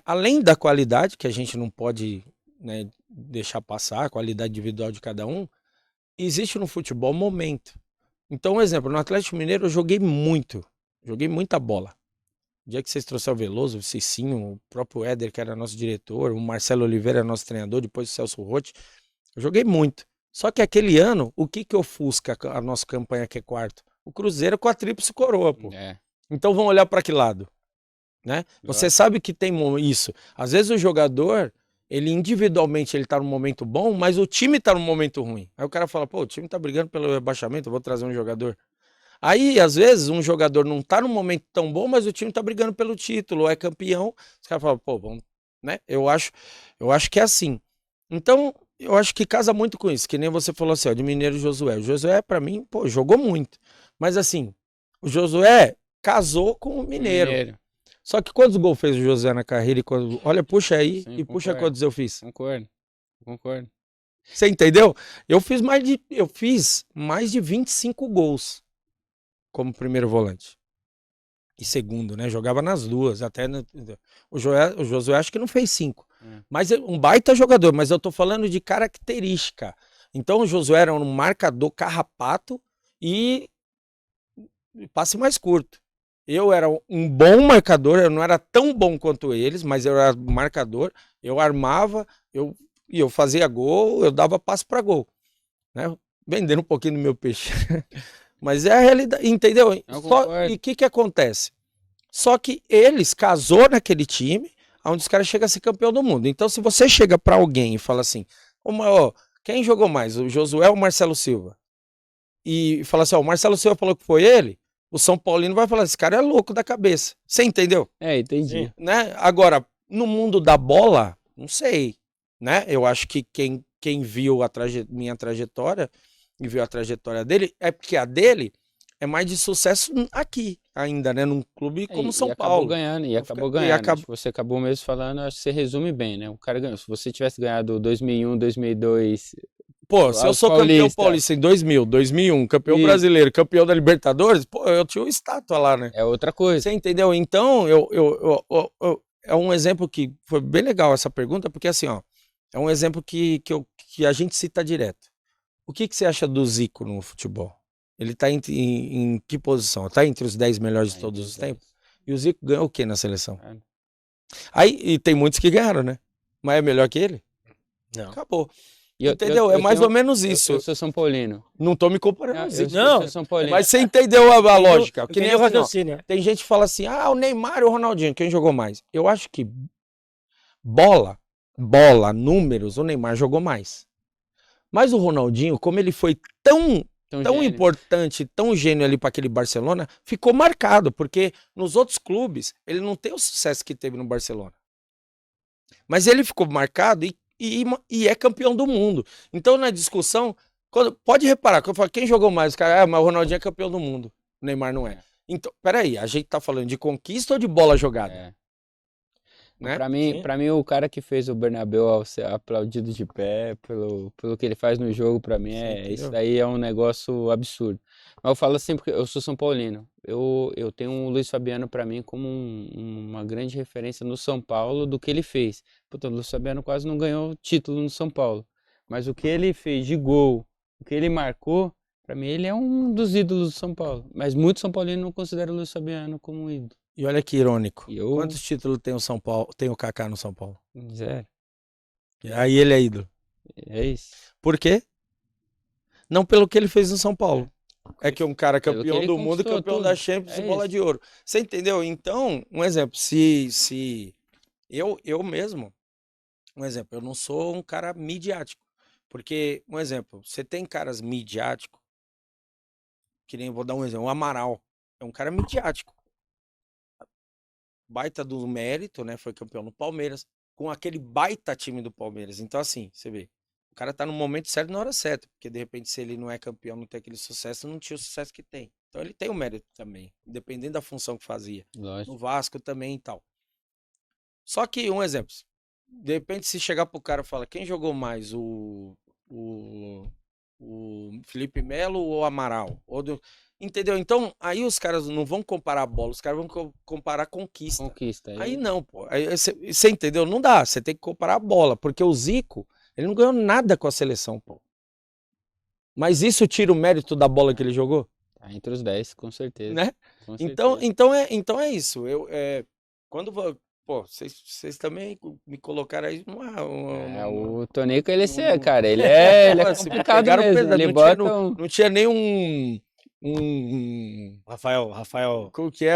além da qualidade, que a gente não pode, né, deixar passar, a qualidade individual de cada um, existe no futebol momento. Então, um exemplo, no Atlético Mineiro eu joguei muita bola. O dia que vocês trouxeram o Veloso, o Cicinho, o próprio Éder, que era nosso diretor, o Marcelo Oliveira era nosso treinador, depois o Celso Rotti, eu joguei muito. Só que aquele ano, o que ofusca a nossa campanha que é quarto? O Cruzeiro com a tríplice coroa, pô. Então vamos olhar para que lado, né? Você sabe que tem isso. Às vezes o jogador, ele individualmente ele tá num momento bom, mas o time tá num momento ruim. Aí o cara fala, pô, o time tá brigando pelo rebaixamento, eu vou trazer um jogador. Aí, às vezes, um jogador não tá num momento tão bom, mas o time tá brigando pelo título, é campeão. Os caras falam, pô, vamos, né? Eu acho que é assim. Então, eu acho que casa muito com isso, que nem você falou assim, ó, de Mineiro e Josué. O Josué, pra mim, pô, jogou muito. Mas assim, o Josué casou com o Mineiro. Só que quantos gols fez o Josué na carreira? Olha, puxa aí. Sim, e puxa quantos eu fiz. Concordo. Você entendeu? Eu fiz mais de 25 gols como primeiro volante. E segundo, né? Jogava nas duas. O Josué acho que não fez 5. Mas um baita jogador, mas eu tô falando de característica. Então o Josué era um marcador carrapato e passe mais curto. Eu era um bom marcador, eu não era tão bom quanto eles, mas eu era marcador, eu armava, eu fazia gol, eu dava passe para gol, né? Vendendo um pouquinho do meu peixe. Mas é a realidade, entendeu? E o que acontece? Só que eles casou naquele time, onde os caras chegam a ser campeão do mundo. Então, se você chega para alguém e fala assim, quem jogou mais, o Josué ou o Marcelo Silva? E fala assim, o Marcelo Silva falou que foi ele, o São Paulino vai falar, esse cara é louco da cabeça. Você entendeu? Entendi. Né? Agora, no mundo da bola, não sei, né? Eu acho que quem viu minha trajetória e viu a trajetória dele, é porque a dele é mais de sucesso aqui ainda, né? Num clube como São Paulo. Acabou ganhando. Você acabou mesmo falando, acho que você resume bem, né? O cara ganhou. Se você tivesse ganhado 2001, 2002... Pô, se eu sou campeão paulista em 2000, 2001, campeão brasileiro, campeão da Libertadores, pô, eu tinha uma estátua lá, né? É outra coisa. Você entendeu? Então, é um exemplo que foi bem legal essa pergunta, porque assim, ó, é um exemplo que a gente cita direto. O que você acha do Zico no futebol? Ele tá em que posição? Tá entre os 10 melhores de todos os tempos? E o Zico ganhou o que na seleção? Aí, e tem muitos que ganharam, né? Mas é melhor que ele? Não. Acabou. Entendeu? É mais ou menos isso. Eu sou São Paulino. Não tô me comparando. Não, eu sou São Paulino. Mas você entendeu a lógica. Que nem o raciocínio. Tem gente que fala assim, o Neymar e o Ronaldinho, quem jogou mais? Eu acho que bola, números, o Neymar jogou mais. Mas o Ronaldinho, como ele foi tão importante, tão gênio ali para aquele Barcelona, ficou marcado, porque nos outros clubes ele não tem o sucesso que teve no Barcelona. Mas ele ficou marcado e é campeão do mundo. Então na discussão, pode reparar, quando eu falo quem jogou mais, os caras, mas o Ronaldinho é campeão do mundo, o Neymar não é. Então, peraí, a gente tá falando de conquista ou de bola jogada? Né? Pra mim, o cara que fez o Bernabéu ao ser aplaudido de pé pelo que ele faz no jogo, pra mim, isso daí é um negócio absurdo. Mas eu falo assim porque eu sou São Paulino. Eu tenho o Luiz Fabiano pra mim como uma grande referência no São Paulo do que ele fez. Puta, o Luiz Fabiano quase não ganhou título no São Paulo. Mas o que ele fez de gol, o que ele marcou, Pra mim, ele é um dos ídolos do São Paulo. Mas muitos São Paulinos não consideram o Luiz Fabiano como um ídolo. E olha que irônico. E eu, Quantos títulos tem o São Paulo, tem o Kaká no São Paulo? zero. Aí ele é ídolo. É isso. Por quê? Não pelo que ele fez no São Paulo. É que um cara Pelo que campeão ele do mundo, conquistou campeão tudo. da Champions É e bola isso. de ouro. Você entendeu? Então, um exemplo, se eu mesmo, um exemplo, eu não sou um cara midiático. Porque, um exemplo, você tem caras midiáticos, que nem vou dar um exemplo, o Amaral é um cara midiático. Baita do mérito, né? Foi campeão no Palmeiras, com aquele baita time do Palmeiras. Então, assim, você vê, o cara tá no momento certo na hora certa, porque de repente, se ele não é campeão, não tem aquele sucesso, não tinha o sucesso que tem. Então, ele tem o mérito também, independente da função que fazia. Lógico. No Vasco também e tal. Só que, um exemplo, de repente, se chegar pro cara e falar, quem jogou mais, o Felipe Melo ou o Amaral? Entendeu? Então, aí os caras não vão comparar a bola, os caras vão comparar a conquista. Conquista. Aí não, pô. Aí você entendeu? Não dá. Você tem que comparar a bola. Porque o Zico, ele não ganhou nada com a seleção, pô. Mas isso tira o mérito da bola que ele jogou, Tá entre os 10, com certeza. né? Com Então, certeza. então é isso. Quando pô, vocês também me colocaram aí O Tonico, ele é, um- cara, ele é Nossa, complicado pegaram mesmo. pesado. Ele bota um... Não tinha nem um. Rafael. Como que é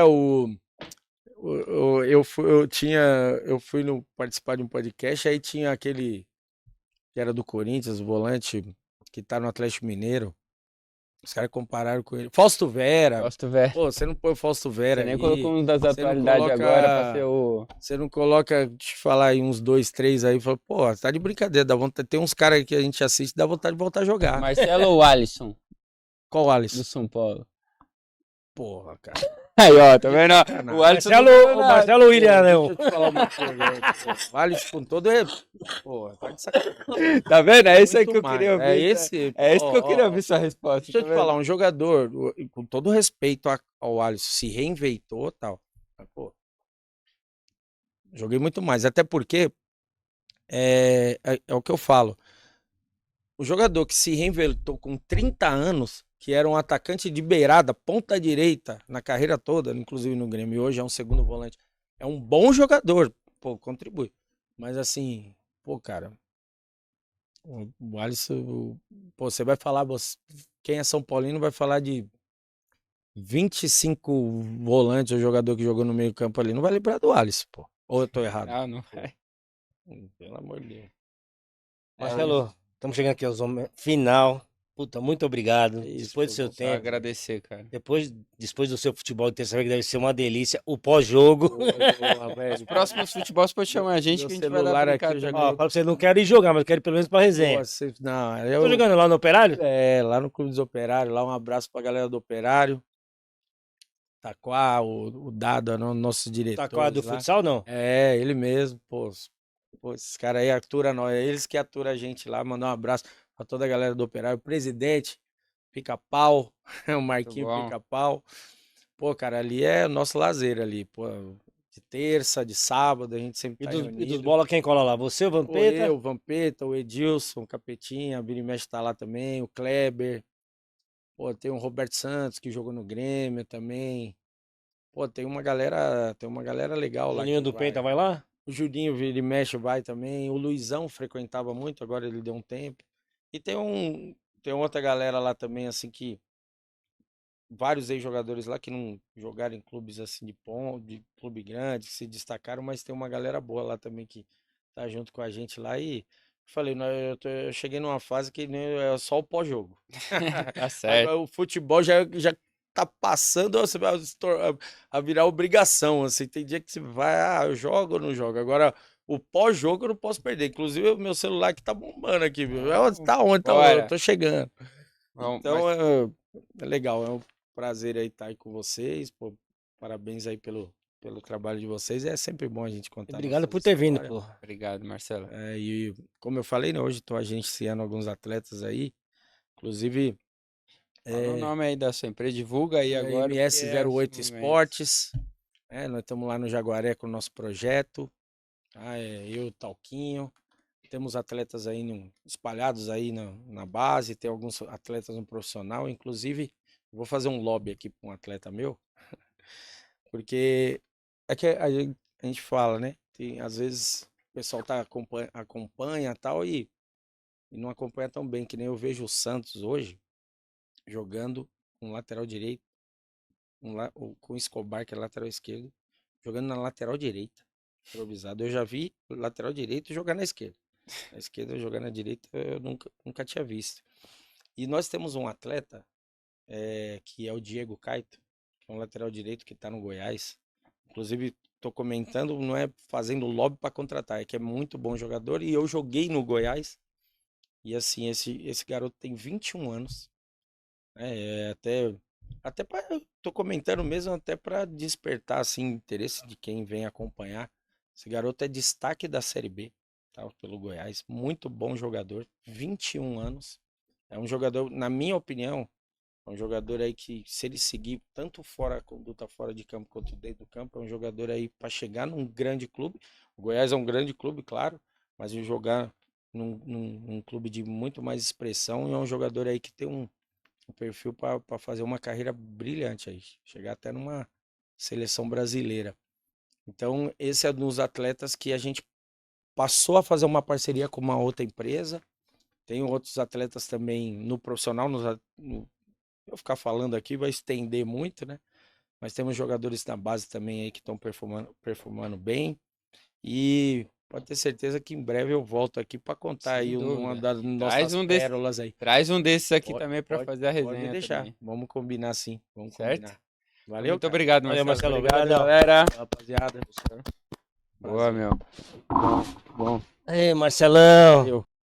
eu fui participar de um podcast, aí tinha aquele que era do Corinthians, o volante que tá no Atlético Mineiro. Os caras compararam com ele. Fausto Vera. Gosto, velho. Pô, você não põe o Fausto Vera Você nem aí. colocou um das Você não atualidades coloca- agora pra ser o... Você não coloca, deixa eu falar aí, uns 2, 3 aí. Fala, pô, tá de brincadeira. Dá vontade, tem uns caras que a gente assiste, dá vontade de voltar a jogar. Marcelo ou Alisson, Qual o do Alisson? São Paulo. Porra, cara. Aí, ó, tá vendo? O Alisson não ganhou O nada. Marcelo William, Deixa não. eu te falar uma coisa. O Alisson com todo... Pô, tá de sacanagem. Tá vendo? É isso aí Muito que eu mais. queria ouvir. É esse... É isso que eu ó, queria ó, ouvir sua resposta. Deixa eu tá te vendo? falar, um jogador, com todo respeito ao Alisson, se reinventou e tal. Mas, pô, joguei muito mais. Até porque, é o que eu falo. O jogador que se reinventou com 30 anos, que era um atacante de beirada, ponta direita, na carreira toda, inclusive no Grêmio, e hoje é um segundo volante. É um bom jogador, pô, contribui. Mas assim, pô, cara, o Alisson, pô, você vai falar, quem é São Paulino vai falar de 25 volantes, o jogador que jogou no meio campo ali, não vai lembrar do Alisson, pô. Ou eu tô errado? Não vai. Pelo amor de Deus. Marcelo, estamos chegando aqui aos final. Puta, muito obrigado. É isso, Depois do pô, seu vou Só tempo. agradecer, cara. Depois do seu futebol de terça-feira, que deve ser uma delícia. O pós-jogo. Os próximos futebols pode chamar a gente Meu que a gente vai dar celular aqui, brincada eu já também. Ó, fala pra você, não quero ir jogar, mas quero ir pelo menos pra resenha. Não, Tô jogando lá no Operário? lá no Clube dos Operários, lá um abraço pra galera do Operário. Taquá, o Dado, nosso diretor. Tá com a do futsal, não? É, ele mesmo, pô, esses caras aí aturam nós, é eles que aturam a gente lá, mandar um abraço pra toda a galera do Operário, o presidente, Pica-Pau, o Marquinho bom. Pica-Pau. Pô, cara, ali é o nosso lazer ali, pô, de terça, de sábado, a gente sempre E tá dos reunido. bola, quem cola lá? Você, o Pô, Vampeta? eu, o Vampeta, o Edilson, o Capetinha, a Vira e Mexe tá lá também, o Kleber. Pô, tem o Roberto Santos que jogou no Grêmio também. Pô, tem uma galera legal O lá. Juninho que do vai. Penta vai lá? O Juninho Vira e Mexe vai também. O Luizão frequentava muito, agora ele deu um tempo. E tem outra galera lá também, assim, que vários ex-jogadores lá que não jogaram em clubes assim de clube grande, que se destacaram, mas tem uma galera boa lá também que tá junto com a gente lá e falei, eu cheguei numa fase que é só o pós-jogo. Tá certo. Agora o futebol já tá passando a virar obrigação, assim, tem dia que você vai, eu jogo ou não jogo, agora o pós-jogo eu não posso perder, inclusive o meu celular aqui tá bombando aqui, viu? Tá onde? Tá onde? Eu tô chegando. Vamos, Então mas- é legal, é um prazer aí estar aí com vocês. Pô, parabéns aí pelo trabalho de vocês. É sempre bom a gente contar. Obrigado nossas por ter vindo, histórias. pô. Obrigado, Marcelo. E como eu falei, né, hoje estou agenciando alguns atletas aí. Inclusive, Fala o nome aí da sua empresa, divulga aí agora. porque é esse MS08 momento. Esportes. Nós estamos lá no Jaguaré com o nosso projeto. Eu, o Talquinho. temos atletas aí espalhados aí na base, tem alguns atletas no profissional, inclusive vou fazer um lobby aqui para um atleta meu, porque é que a gente fala, né? Às vezes o pessoal acompanha tal e não acompanha tão bem, que nem eu vejo o Santos hoje jogando um lateral direito, com o Escobar, que é lateral esquerdo, jogando na lateral direita, improvisado. Eu já vi o lateral direito jogar na esquerda. Na esquerda jogar na direita eu nunca tinha visto. E nós temos um atleta, que é o Diego Caito, que é um lateral direito que está no Goiás. Inclusive, estou comentando, não é fazendo lobby para contratar, é que é muito bom jogador. E eu joguei no Goiás. E assim, esse garoto tem 21 anos. Tô comentando mesmo até para despertar assim interesse de quem vem acompanhar. Esse garoto é destaque da Série B, tá? Pelo Goiás, muito bom jogador, 21 anos. É um jogador, na minha opinião, é um jogador aí que, se ele seguir tanto fora a conduta fora de campo quanto dentro do campo, é um jogador aí para chegar num grande clube. O Goiás é um grande clube, claro, mas jogar num clube de muito mais expressão, e é um jogador aí que tem um perfil para fazer uma carreira brilhante aí, chegar até numa seleção brasileira. Então, esse é um dos atletas que a gente passou a fazer uma parceria com uma outra empresa. Tem outros atletas também no profissional, eu ficar falando aqui vai estender muito, né? Mas temos jogadores na base também aí que estão performando bem. E pode ter certeza que em breve eu volto aqui para contar aí Sem uma dúvida. das nossas pérolas aí. Traz um desses aqui Pode- também para fazer a Pode resenha deixar. também. Vamos combinar sim. Vamos Certo? combinar. Valeu, Muito cara. obrigado, Valeu, Marcelo. Marcelo. Obrigado, Obrigadão. galera. Rapaziada. Boa, Prazer. meu. Bom. Ei, Marcelão. Valeu.